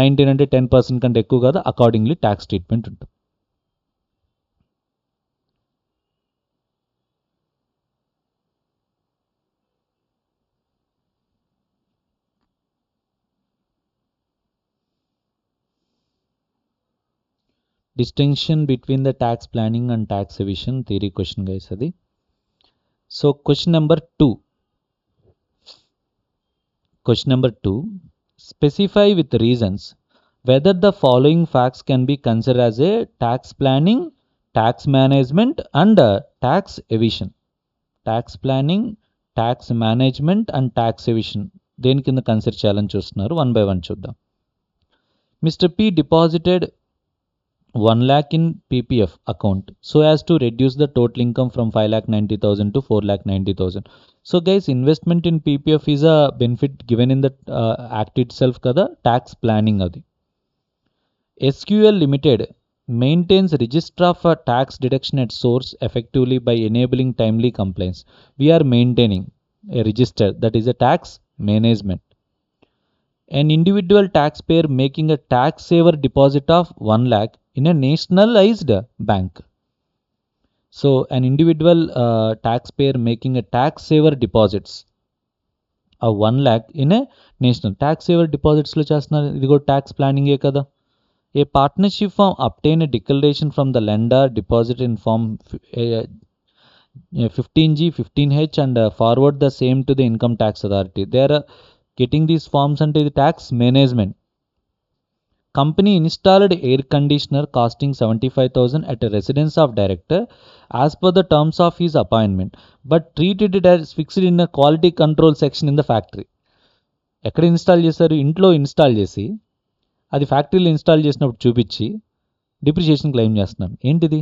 19 అంటే 10% కంటే ఎక్కువ కాదు, అకార్డింగ్లీ ట్యాక్స్ ట్రీట్మెంట్ ఉంటుంది. Distinction between the tax planning and tax evasion theory question, guys, adi. So question number 2, specify with reasons whether the following facts can be considered as a tax planning, tax management and tax evasion. Tax planning, tax management and tax evasion దేని కింద consider చేయాలని చూస్తున్నారు, one by one చూద్దాం. Mr. P deposited 1 lakh in PPF account so as to reduce the total income from 5,90,000 to 4,90,000. So guys, investment in PPF is a benefit given in the act itself kada, tax planning adi. SQL Limited maintains register of tax deduction at source effectively by enabling timely compliance. We are maintaining a register, that is a tax management. An individual taxpayer making a tax saver deposit of 1 lakh in a nationalized bank. So an individual taxpayer making a tax saver deposits of 1 lakh in a national tax saver deposits lo chestuన్నారు, ఇది కూడా tax planning ఏ కదా. A partnership firm obtain a declaration from the lender deposit in form 15G 15H and forward the same to the income tax authority. They are getting these forms అంటే ఇది tax management. Company installed air conditioner costing 75,000 at a residence of director as per the terms of his appointment, but treated it as fixed in a quality control section in the factory. ఎక్కడ install చేశారు, ఇంట్లో install చేసి అది ఫ్యాక్టరీలో install చేసినప్పుడు చూపించి depreciation claim చేస్తున్నాను. ఏంటిది,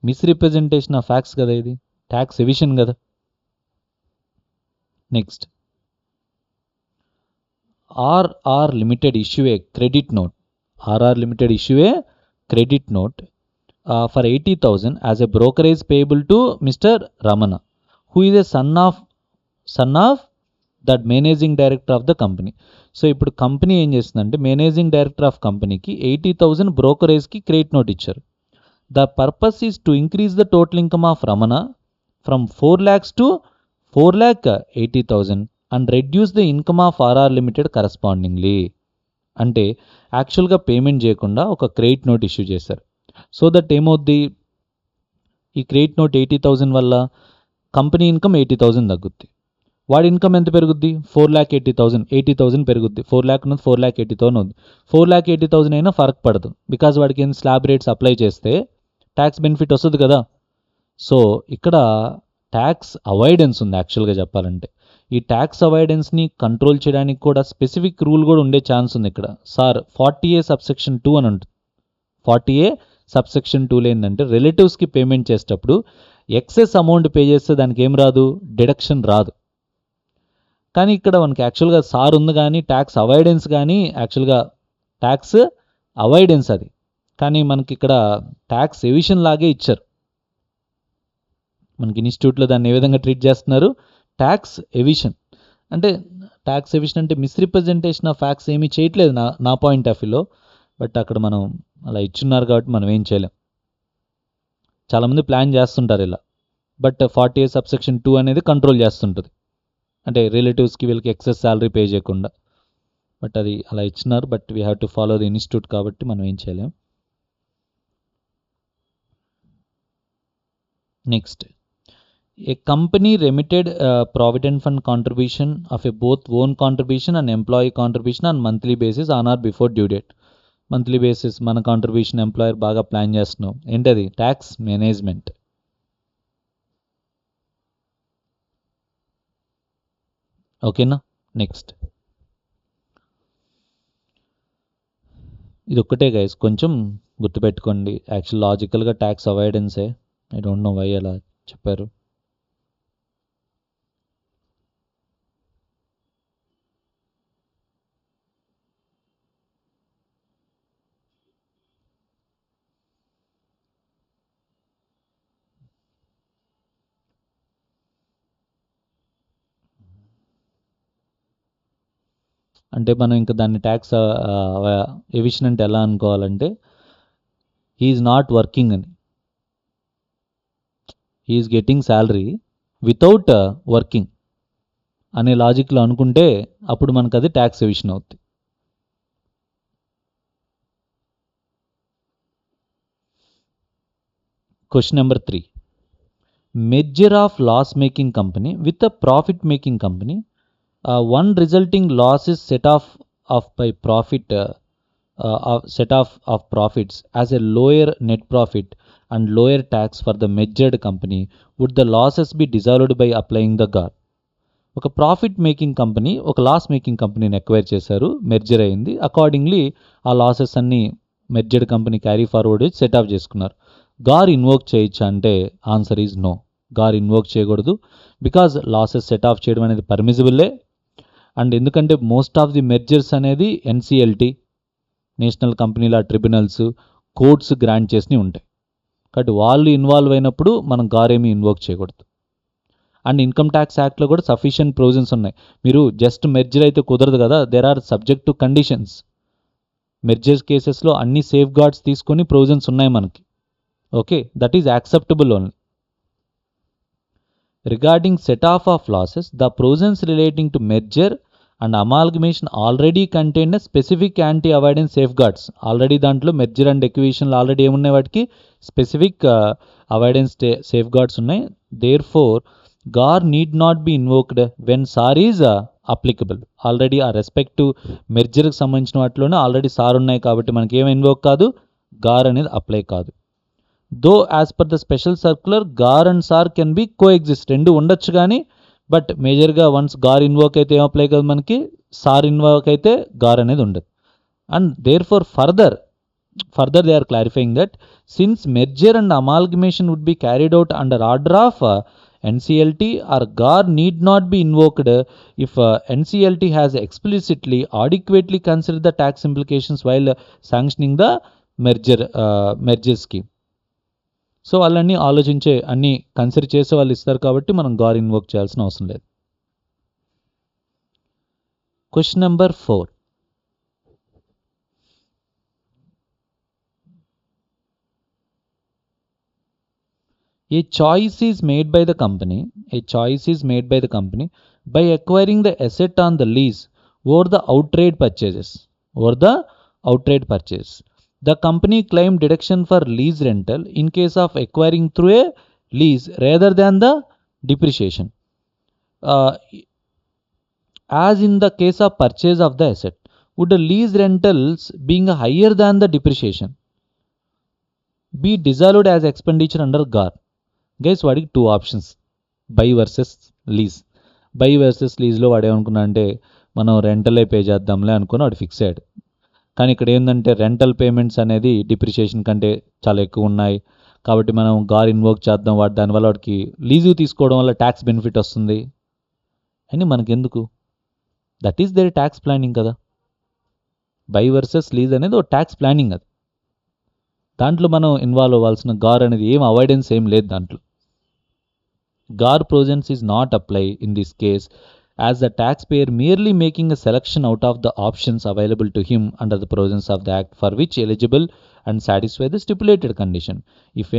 మిస్రిప్రజెంటేషన్ ఆఫ్ ఫ్యాక్ట్స్ కదా, ఇది ట్యాక్స్ ఎవిషన్ కదా. Next, RR Limited issue a credit note. RR Limited issue a credit note for 80,000 as a brokerage payable to Mr. Ramana, who is a son of that managing director of the company. So ఇప్పుడు company ఏం చేస్తుందంటే managing director of కంపెనీకి 80,000 బ్రోకరేజ్కి credit note ఇచ్చారు. The purpose is to increase the total income of Ramana from 4 lakhs to 4,80,000 and reduce the income of RR limited correspondingly. అంటే యాక్చువల్గా payment చేయకుండా ఒక క్రెడిట్ నోట్ ఇష్యూ చేశారు. సో దట్ ఏమవుద్ది, ఈ క్రెడిట్ నోట్ 80,000 వల్ల కంపెనీ ఇన్కమ్ 80,000 తగ్గుద్ది, వాడి ఇన్కమ్ ఎంత పెరుగుద్ది 4,80,000, 80,000 పెరుగుద్ది. 4 lakh ఉన్నది 4,80,000 ఉంది. 4,80,000 అయినా ఫరక్ పడదు, బికాజ్ వాడికి ఏం స్లాబ్ రేట్స్ అప్లై చేస్తే ట్యాక్స్ బెనిఫిట్ వస్తుంది కదా. సో ఇక్కడ ట్యాక్స్ అవాయిడెన్స్ ఉంది. యాక్చువల్గా చెప్పాలంటే ఈ ట్యాక్స్ అవాయిడెన్స్ని కంట్రోల్ చేయడానికి కూడా స్పెసిఫిక్ రూల్ కూడా ఉండే ఛాన్స్ ఉంది ఇక్కడ. సార్ 40A సబ్సెక్షన్ 2 అని ఉంటుంది. 40A సబ్సెక్షన్ 2లో ఏంటంటే రిలేటివ్స్కి పేమెంట్ చేసేటప్పుడు ఎక్సెస్ అమౌంట్ పే చేస్తే దానికి ఏం రాదు, డిడక్షన్ రాదు. కానీ ఇక్కడ మనకి యాక్చువల్గా సార్ ఉంది కానీ ట్యాక్స్ అవాయిడెన్స్ కానీ యాక్చువల్గా ట్యాక్స్ అవాయిడెన్స్ అది, కానీ మనకి ఇక్కడ ట్యాక్స్ ఎవిషన్ లాగే ఇచ్చారు. మనకి ఇన్స్టిట్యూట్లో దాన్ని ఏ విధంగా ట్రీట్ చేస్తున్నారు, ట్యాక్స్ ఎవిషన్. అంటే ట్యాక్స్ ఎవిషన్ అంటే మిస్రిప్రజెంటేషన్ ఆఫ్ ఫ్యాక్ట్స్ ఏమీ చేయట్లేదు నా పాయింట్ ఆఫ్ వ్యూలో. బట్ అక్కడ మనం అలా ఇచ్చున్నారు కాబట్టి మనం ఏం చేయలేం. చాలామంది ప్లాన్ చేస్తుంటారు ఇలా బట్ 48 సబ్సెక్షన్ 2 అనేది కంట్రోల్ చేస్తుంటుంది, అంటే రిలేటివ్స్కి వీళ్ళకి ఎక్సెస్ శాలరీ పే చేయకుండా. బట్ అది అలా ఇచ్చినారు, but we have to follow the institute కాబట్టి మనం ఏం చేయలేం. Next, a company remitted provident fund contribution of a both own contribution and employee contribution on monthly basis on or before due date. Monthly basis మన contribution employer బాగా plan చేస్తున్నాం, ఏంటది? Tax management. ఓకేనా? Next, ఇది ఒక్కటే guys, కొంచెం గుర్తుపెట్టుకోండి. Actual లాజికల్గా ట్యాక్స్ అవాయిడెన్సే, ఐ డోంట్ నో వై అలా చెప్పారు. అంటే మనం ఇంకా దాన్ని ట్యాక్స్ ఎవిషన్ అంటే ఎలా అనుకోవాలంటే, హీఈస్ నాట్ వర్కింగ్ అని, he's getting salary without working అనే లాజిక్లో అనుకుంటే అప్పుడు మనకు అది ట్యాక్స్ ఎవిషన్ అవుతుంది. Question number 3, merger of loss making company with a profit making company, one resulting loss is set off by profit, set off of profits as a lower net profit and lower tax for the merged company. Would the losses be dissolved by applying the GAR? ఒక profit making company ఒక loss making కంపెనీని acquire చేశారు, merger అయింది. Accordingly ఆ losses అన్ని merged company carry forward set off చేసుకున్నారు. GAAR invoke చేయొచ్చా అంటే answer is no. GAAR invoke చేయకూడదు, బికాజ్ లాసెస్ సెట్ ఆఫ్ చేయడం అనేది పర్మిసిబుల్లే. అండ్ ఎందుకంటే మోస్ట్ ఆఫ్ ది మెర్జర్స్ అనేది NCLT, national company law tribunals, courts grant చేసి ఉంటాయి. కాబట్టి వాళ్ళు ఇన్వాల్వ్ అయినప్పుడు మనం గారేమీ ఇన్వోక్ చేయకూడదు. అండ్ ఇన్కమ్ ట్యాక్స్ యాక్ట్లో కూడా సఫిషియెంట్ ప్రొవిజన్స్ ఉన్నాయి. మీరు జస్ట్ మెర్జర్ అయితే కుదరదు కదా, there are subject to conditions. Mergers కేసెస్లో అన్ని సేఫ్ గార్డ్స్ తీసుకొని ప్రొవిజన్స్ ఉన్నాయి మనకి. Okay, that is acceptable only. Regarding set-off of losses, the provisions relating to merger and amalgamation already contain a specific anti-avoidance safeguards. Already దాంట్లో merger and acquisition already ఏమున్నాయి, వాటికి specific avoidance safeguards ఉన్నాయి. Therefore GAAR need not be invoked when SAAR is applicable. Already ఆ respect మెర్జర్కి సంబంధించిన వాటిలోనే already sir ఉన్నాయి కాబట్టి మనకి ఏం ఇన్వోక్ కాదు, గార్ అనేది అప్లై కాదు. Though as per the special circular GAAR and SAAR can be coexist, రెండు ఉండొచ్చు కానీ, బట్ మేజర్గా వన్స్ గార్ ఇన్వోక్ అయితే ఏం అప్లై కాదు మనకి, సార్ ఇన్వోక్ అయితే గార్ అనేది ఉండదు. And therefore further they are clarifying that since merger and amalgamation would be carried out under order of NCLT or GAR need not be invoked if NCLT has explicitly adequately considered the tax implications while sanctioning the merger scheme. So వాళ్ళన్నీ ఆలోచించే అన్నీ consider చేసే వాళ్ళు ఇస్తారు కాబట్టి మనం గార్ invoke చేయాల్సిన అవసరం లేదు. Question number 4, A choice is made by the company by acquiring the asset on the lease over the outright purchases. The company claimed deduction for lease rental in case of acquiring through a lease rather than the depreciation, as in the case of purchase of the asset. Would the lease rentals being higher than the depreciation be disallowed as expenditure under GAR? Guys, వాడికి 2 options, buy versus lease. Buy versus లీజ్లో వాడు ఏమనుకున్నా అంటే మనం రెంటలే pay చేద్దాంలే అనుకుని వాడు fix అయ్యాడు. కానీ ఇక్కడ ఏంటంటే రెంటల్ పేమెంట్స్ అనేది డిప్రిషియేషన్ కంటే చాలా ఎక్కువ ఉన్నాయి కాబట్టి మనం గార్ ఇన్వోక్ చేద్దాం, వాడు దానివల్ల వాడికి లీజు తీసుకోవడం వల్ల ట్యాక్స్ బెనిఫిట్ వస్తుంది అని మనకెందుకు. That is their tax planning కదా. బై వర్సెస్ లీజ్ అనేది ఒక ట్యాక్స్ ప్లానింగ్, అది దాంట్లో మనం ఇన్వాల్వ్ అవ్వాల్సిన గార్ అనేది ఏం అవాయిడెన్స్ ఏం లేదు దాంట్లో. GAR provisions is not apply in this case as the taxpayer merely making a selection out of the options available to him under the provisions of the act for which eligible and satisfy the stipulated condition. If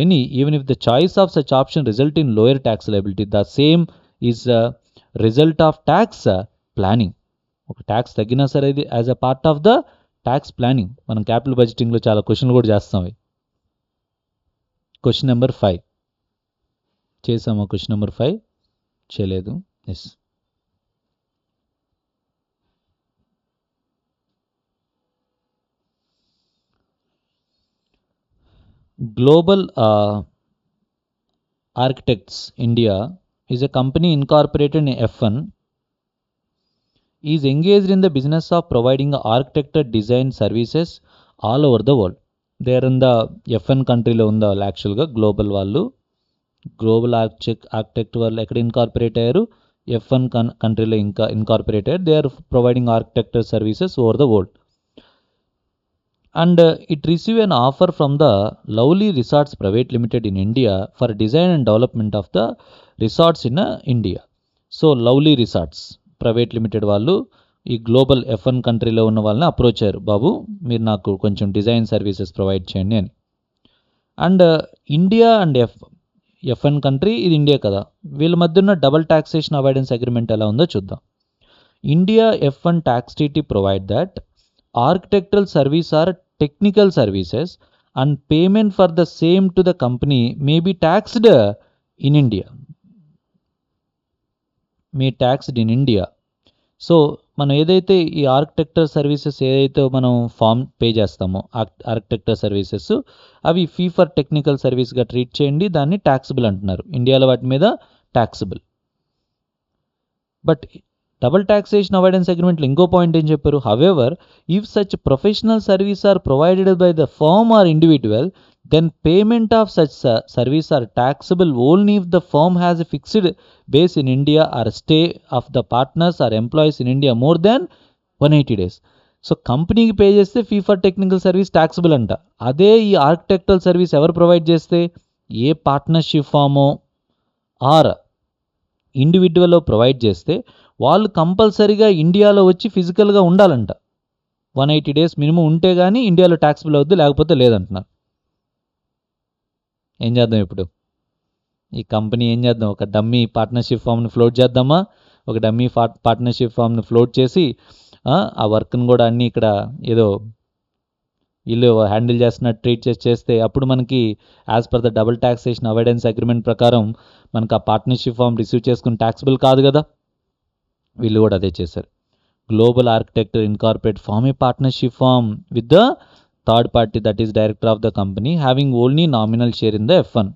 any, even if the choice of such option result in lower tax liability, the same is a result of tax planning. ఒక tax తగ్గినా సరే ఇది as a part of the tax planning. మనం capital బడ్జెటింగ్లో చాలా క్వశ్చన్లు కూడా చేస్తాం. Question number 5 చేసామా? క్వశ్చన్ నెంబర్ 5 చేయలేదు. Yes. Global Architects India is a company incorporated in F1, is engaged in the business of providing architecture design services all over the world. They are in the F1 కంట్రీలో ఉందా యాక్చువల్గా global వాళ్ళు. Global architect వాళ్ళు ఎక్కడ incorporate అయ్యారు? F1 కంట్రీలో ఇంకా incorporate అయ్యారు. They are providing architecture services over the world. And it received an offer from the Lovely Resorts Private Limited in India for design and development of the resorts in India. So Lovely Resorts Private Limited వాళ్ళు ఈ global F1 కంట్రీలో ఉన్న వాళ్ళని approach అయ్యారు, బాబు మీరు నాకు కొంచెం design services provide చేయండి అని. And India and F1 country, ఇది ఇండియా కదా, వీళ్ళ మధ్య ఉన్న డబుల్ టాక్సేషన్ అవాయిడెన్స్ అగ్రిమెంట్ ఎలా ఉందో చూద్దాం. India F1 tax treaty provide that architectural service are technical services and payment for the same to the company may be taxed in India. So మనం ఏదైతే ఈ ఆర్కిటెక్చర్ సర్వీసెస్ ఏదైతే మనం firm pay చేస్తామో architecture services, అవి fee for technical సర్వీస్గా treat చేయండి, దాన్ని ట్యాక్సిబుల్ అంటున్నారు. ఇండియాలో వాటి మీద taxable. But double taxation avoidance అగ్రిమెంట్లో ఇంకో పాయింట్ ఏం చెప్పారు? However if such professional service are provided by the firm or individual, then payment of such service are taxable only if the firm has a fixed base in India or stay of the partners or employees in India more than 180 days. So కంపెనీకి pay చేస్తే fee for technical service taxable అంట. అదే ఈ architectural service ఎవరు provide చేస్తే, a partnership ఫామో or individual provide చేస్తే వాళ్ళు కంపల్సరీగా ఇండియాలో వచ్చి ఫిజికల్గా ఉండాలంట. 180 days మినిమం ఉంటే కానీ ఇండియాలో ట్యాక్సిబుల్ అవుద్ది, లేకపోతే లేదంటున్నారు. ఏం చేద్దాం ఇప్పుడు? ఈ కంపెనీ ఏం చేద్దాం? ఒక డమ్మీ పార్ట్నర్షిప్ ఫామ్ని ఫ్లోట్ చేద్దామా? ఒక డమ్మీ పార్ట్నర్షిప్ ఫామ్ని ఫ్లోట్ చేసి ఆ వర్క్ని కూడా అన్నీ ఇక్కడ ఏదో వీళ్ళు హ్యాండిల్ చేస్తున్నట్టు ట్రీట్ చేస్తే అప్పుడు మనకి as per the double taxation avoidance agreement ప్రకారం మనకు ఆ పార్ట్నర్షిప్ ఫామ్ రిసీవ్ చేసుకుని ట్యాక్సిబుల్ కాదు కదా. వీళ్ళు కూడా అదే చేశారు. Global architecture incorporate firm a partnership firm with the third party, that is director of the company, having only nominal share in the F1,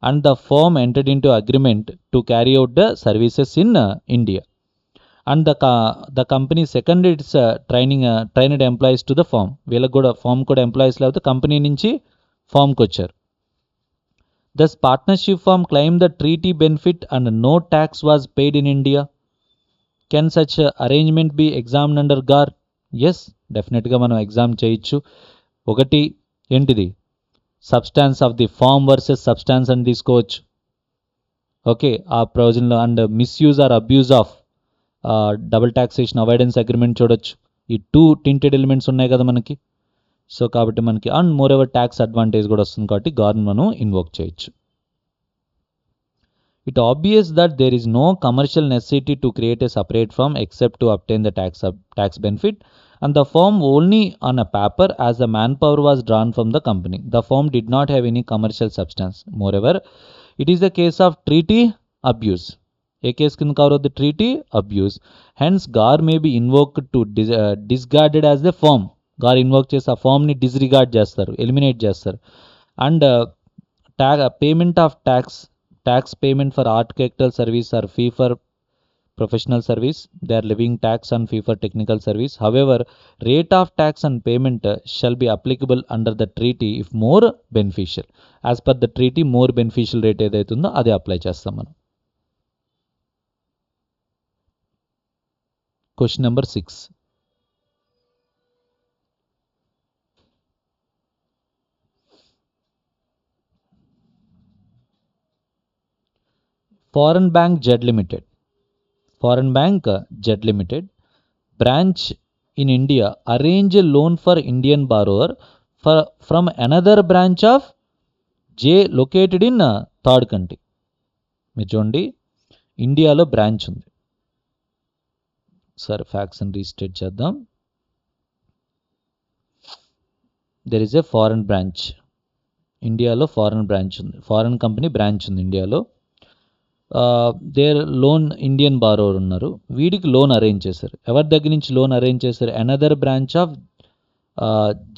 and the firm entered into agreement to carry out the services in India, and the company seconded its trained employees to the firm. వీళ్ళకి కూడా form కూడా employees లేకపోతే company నుంచి ఫామ్కి వచ్చారు. Thus partnership firm claimed the treaty benefit and no tax was paid in India. Can such arrangement be examined under GAR? Yes, డెఫినెట్గా మనం exam చేయొచ్చు. ఒకటి ఏంటిది, substance of the form versus substance అని తీసుకోవచ్చు. ఓకే, ఆ ప్రొవిజన్లో and misuse or abuse of double taxation avoidance agreement చూడొచ్చు. ఈ 2 టింటెడ్ ఎలిమెంట్స్ ఉన్నాయి కదా మనకి. సో కాబట్టి మనకి and more ever tax advantage కూడా వస్తుంది కాబట్టి గార్ని మనం ఇన్వోక్ చేయొచ్చు. It obvious that there is no commercial necessity to create a separate firm except to obtain the tax benefit, and the firm only on a paper as the manpower was drawn from the company. The firm did not have any commercial substance. Moreover, it is a case of treaty abuse. A case can cover the treaty abuse. Hence, GAR may be invoked to discarded as the firm. GAR invoke చేసి ఆ firm ని disregard చేస్తారు, eliminate చేస్తారు. And payment of tax payment for architectural service or fee for professional service, they are levying tax on fee for technical service. However, rate of tax and payment shall be applicable under the treaty if more beneficial. As per the treaty, more beneficial rate ఏదైతుందో అది apply చేస్తాం మనం. Question number 6. Foreign Bank Jed Limited. foreign bank Jet Limited, branch in India arrange a loan for Indian borrower from another branch of J located in third country. మీరు చూడండి, ఇండియాలో branch ఉంది. సరే facts అని restate చేద్దాం. There is a foreign branch. ఇండియాలో foreign branch ఉంది, foreign company branch ఉంది ఇండియాలో. దేర్ లోన్ ఇండియన్ బారోవర్ ఉన్నారు, వీడికి లోన్ అరేంజ్ చేశారు. ఎవరి దగ్గర నుంచి లోన్ అరేంజ్ చేశారు? Another branch of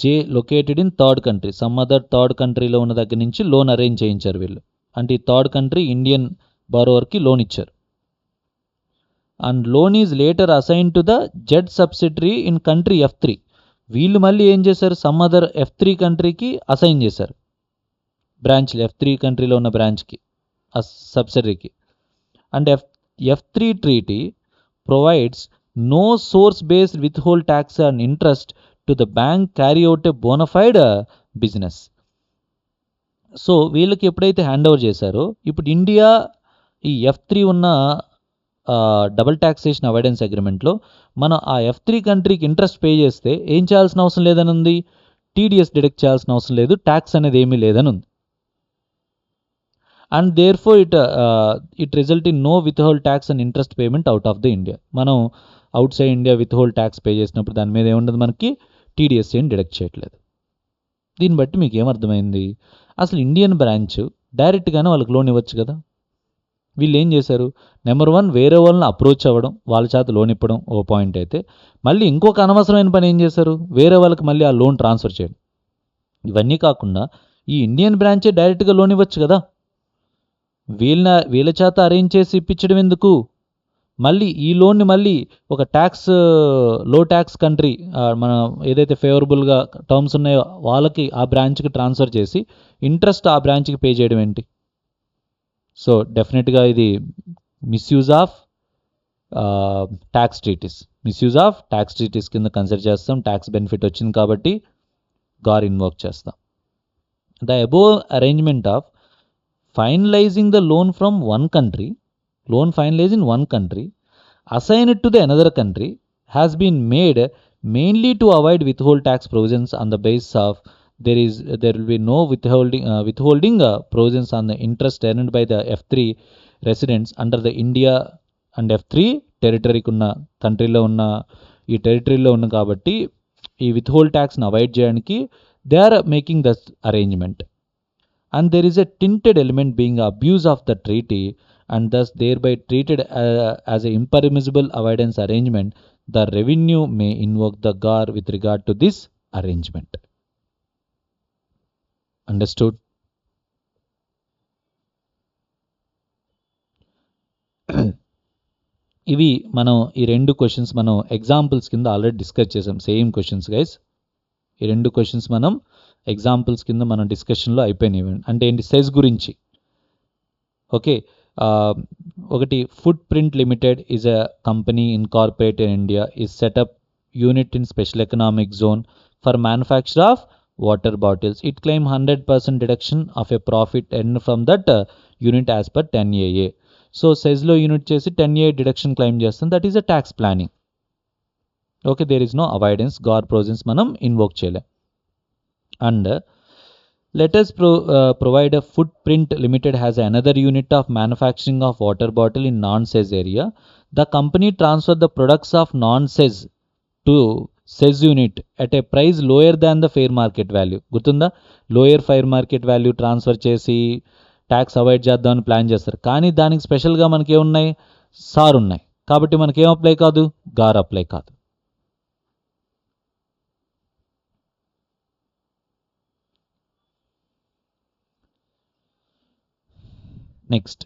J located in third country. Some other third కంట్రీలో ఉన్న దగ్గర నుంచి లోన్ అరేంజ్ చేయించారు వీళ్ళు. అంటే ఈ థర్డ్ కంట్రీ ఇండియన్ బారోవర్కి లోన్ ఇచ్చారు. And loan is later assign to the Z subsidiary in country F3. వీళ్ళు మళ్ళీ ఏం చేశారు? సమ్ అదర్ F3 కంట్రీకి అసైన్ చేశారు బ్రాంచ్లు, F3 కంట్రీలో ఉన్న బ్రాంచ్కి, సబ్సిడరీకి. And F3 treaty provides no source based withhold tax and interest to the bank carry out a bona fide business. So వీళ్ళకి ఎప్పుడైతే హ్యాండ్ ఓవర్ చేశారో, ఇప్పుడు ఇండియా ఈ F3 ఉన్న డబుల్ ట్యాక్సేషన్ అవాయిడెన్స్ అగ్రిమెంట్లో మనం ఆ F3 కంట్రీకి ఇంట్రెస్ట్ పే చేస్తే ఏం చేయాల్సిన అవసరం లేదని ఉంది, TDS డిడక్ట్ చేయాల్సిన అవసరం లేదు, ట్యాక్స్ అనేది ఏమీ లేదని ఉంది. And therefore it result in no withhold tax and interest payment out of the India. మనం outside India withhold tax pay చేసినప్పుడు దాని మీద ఏముండదు, మనకి TDS ఏం డిడక్ట్ చేయట్లేదు. దీన్ని బట్టి మీకు ఏమర్థమైంది? అసలు ఇండియన్ బ్రాంచ్ డైరెక్ట్గానే వాళ్ళకి లోన్ ఇవ్వచ్చు కదా. వీళ్ళు ఏం చేశారు? నెంబర్ 1, వేరే వాళ్ళని అప్రోచ్ అవ్వడం, వాళ్ళ చేత లోన్ ఇప్పడం ఓ పాయింట్ అయితే, మళ్ళీ ఇంకొక అనవసరమైన పని ఏం చేశారు? వేరే వాళ్ళకి మళ్ళీ ఆ లోన్ ట్రాన్స్ఫర్ చేయడం. ఇవన్నీ కాకుండా ఈ ఇండియన్ బ్రాంచే డైరెక్ట్గా లోన్ ఇవ్వచ్చు కదా. వీళ్ళ చేత అరేంజ్ చేసి ఇప్పించడం ఎందుకు? మళ్ళీ ఈ లోన్ని మళ్ళీ ఒక ట్యాక్స్ లో ట్యాక్స్ కంట్రీ, మన ఏదైతే ఫేవరబుల్గా టర్మ్స్ ఉన్నాయో వాళ్ళకి, ఆ బ్రాంచ్కి ట్రాన్స్ఫర్ చేసి ఇంట్రెస్ట్ ఆ బ్రాంచ్కి పే చేయడం ఏంటి? సో డెఫినెట్గా ఇది మిస్యూజ్ ఆఫ్ ట్యాక్స్ ట్రీటీస్ కింద కన్సిడర్ చేస్తాం. ట్యాక్స్ బెనిఫిట్ వచ్చింది కాబట్టి గార్ ఇన్వోక్ చేస్తాం. The above arrangement of finalizing the loan from one country, loan finalized in one country, assign it to the another country, has been made mainly to avoid withhold tax provisions on the basis of there will be no withholding provisions on the interest earned by the F3 residents under the India and F3 టెరిటరీకి ఉన్న కంట్రీలో ఉన్న ఈ టెరిటరీలో ఉన్న కాబట్టి ఈ withhold ట్యాక్స్ని అవాయిడ్ చేయడానికి they are making the arrangement. And there is a tinted element being abuse of the treaty and thus thereby treated as an impermissible avoidance arrangement. The revenue may invoke the GAR with regard to this arrangement. Understood? ఇవి మనం ఈ రెండు questions మనం examples కింద already discuss చేసాం. Same questions guys, ఈ రెండు questions మనం ఎగ్జాంపుల్స్ కింద మనం డిస్కషన్లో అయిపోయినాయి. అంటే ఏంటి? సెజ్ గురించి. ఓకే, ఒకటి footprint limited is a company incorporated in India, is setup unit in special economic zone for manufacture of water bottles. It claim 100% deduction of a profit earn from that unit as per 10AA. So సెజ్లో unit చేసి 10AA deduction claim చేస్తుంది. That is a tax planning. Okay, there is no avoidance, GAAR provisions మనం invoke చేయలేం. And let us provide a Footprint Limited has another unit of manufacturing of water bottle in non-SEZ area. The company transfer the products of non-SEZ to SEZ unit at a price lower than the fair market value. గుర్తుందా? Lower fire market value transfer చేసి tax avoid చేద్దామని plan చేస్తారు. కానీ దానికి స్పెషల్గా మనకి ఏమున్నాయి? Sir ఉన్నాయి. కాబట్టి మనకి ఏం అప్లై కాదు? గార్ అప్లై కాదు. Next,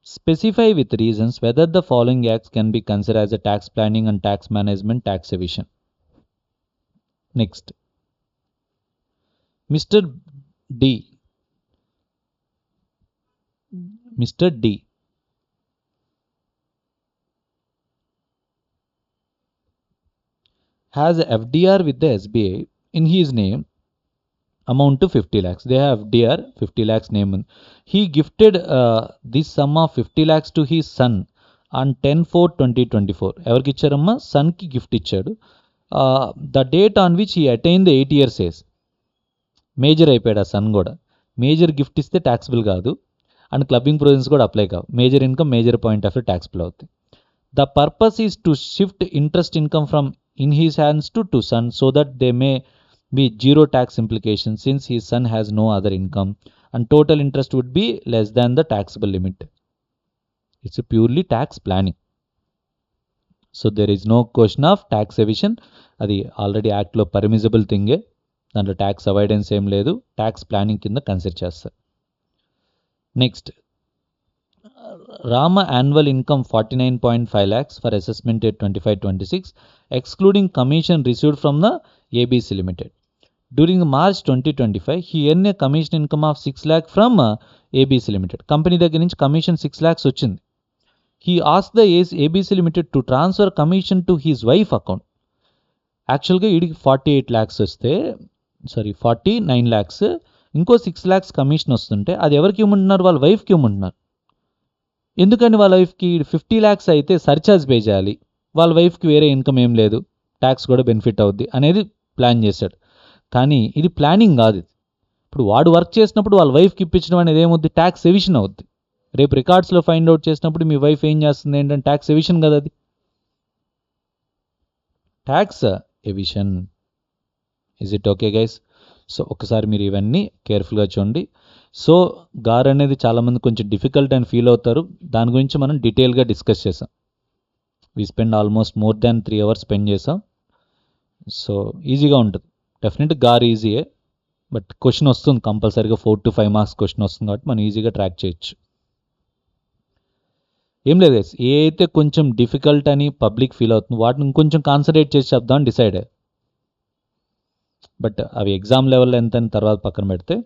specify with reasons whether the following acts can be considered as a tax planning and tax management, tax evasion. Next, Mr. D has a FDR with the SBI in his name amount to 50 lakhs. They have FDR 50 lakhs name. He gifted this sum of 50 lakhs to his son on 10/4/2024. ఎవరికి ఇచ్చారమ్మా? సన్కి gift ఇచ్చాడు. The date on which he attain the 8 years age. Major అయిపోయాడు ఆ son కూడా. Major gift ఇస్తే taxable కాదు and clubbing provisions కూడా అప్లై కావు. Major income major point of view taxable అవుతుంది. The purpose is to shift interest income from in his hands to son so that they may be zero tax implication since his son has no other income and total interest would be less than the taxable limit. It's a purely tax planning. So there is no question of tax evasion. అది already యాక్ట్లో permissible థింగే, దాంట్లో tax avoidance ఏం లేదు, tax planning కింద consider చేస్తారు. Next, Rama annual income 49.5 lakhs for assessment at 25-26 excluding commission received from the ABC Limited. During March 2025, he earned a commission income of 6 lakh from ABC Limited. Company దగ్గర నుంచి commission 6 lakhs వచ్చింది. He asked the ABC Limited to transfer commission to his wife account. యాక్చువల్గా వీడికి 48 lakhs వస్తే 49 lakhs, ఇంకో 6 lakhs commission వస్తుంటే అది ఎవరికి ఇవ్వమంటున్నారు? వాళ్ళ వైఫ్కి ఇవ్వమంటున్నారు. ఎందుకని వాళ్ళ వైఫ్కి 50 lakhs అయితే సర్చార్జ్ పే చేయాలి, వాళ్ళ వైఫ్కి వేరే ఇన్కమ్ ఏం లేదు, ట్యాక్స్ కూడా బెనిఫిట్ అవుద్ది అనేది ప్లాన్ చేశాడు. కానీ ఇది ప్లానింగ్ కాదు. ఇప్పుడు వాడు వర్క్ చేసినప్పుడు వాళ్ళ వైఫ్కి ఇప్పించడం అనేది ఏమవుద్ది? ట్యాక్స్ ఎవిషన్ అవుద్ది. రేపు రికార్డ్స్లో ఫైండ్ అవుట్ చేసినప్పుడు మీ వైఫ్ ఏం చేస్తుంది ఏంటంటే ట్యాక్స్ ఎవిషన్ కదా, అది tax evasion. Is it okay guys? So ఒకసారి మీరు ఇవన్నీ కేర్ఫుల్గా చూడండి. సో గార్ అనేది చాలామంది కొంచెం డిఫికల్ట్ అని ఫీల్ అవుతారు. దాని గురించి మనం డీటెయిల్గా డిస్కస్ చేసాం. We spend almost more than 3 hours spend చేసాం. సో ఈజీగా ఉంటుంది. డెఫినెట్గా గార్ ఈజీయే, బట్ క్వశ్చన్ వస్తుంది కంపల్సరీగా 4 to 5 marks క్వశ్చన్ వస్తుంది కాబట్టి మనం ఈజీగా ట్రాక్ చేయొచ్చు. ఏం లేదు గైస్, ఏ అయితే కొంచెం డిఫికల్ట్ అని పబ్లిక్ ఫీల్ అవుతుంది వాటిని ఇంకొంచెం కాన్సన్ట్రేట్ చేసి చెప్దామని డిసైడ్. బట్ అవి ఎగ్జామ్ లెవెల్లో ఎంత అని తర్వాత పక్కన పెడితే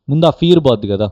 ముందు ఆ ఫీర్ పోద్ది కదా,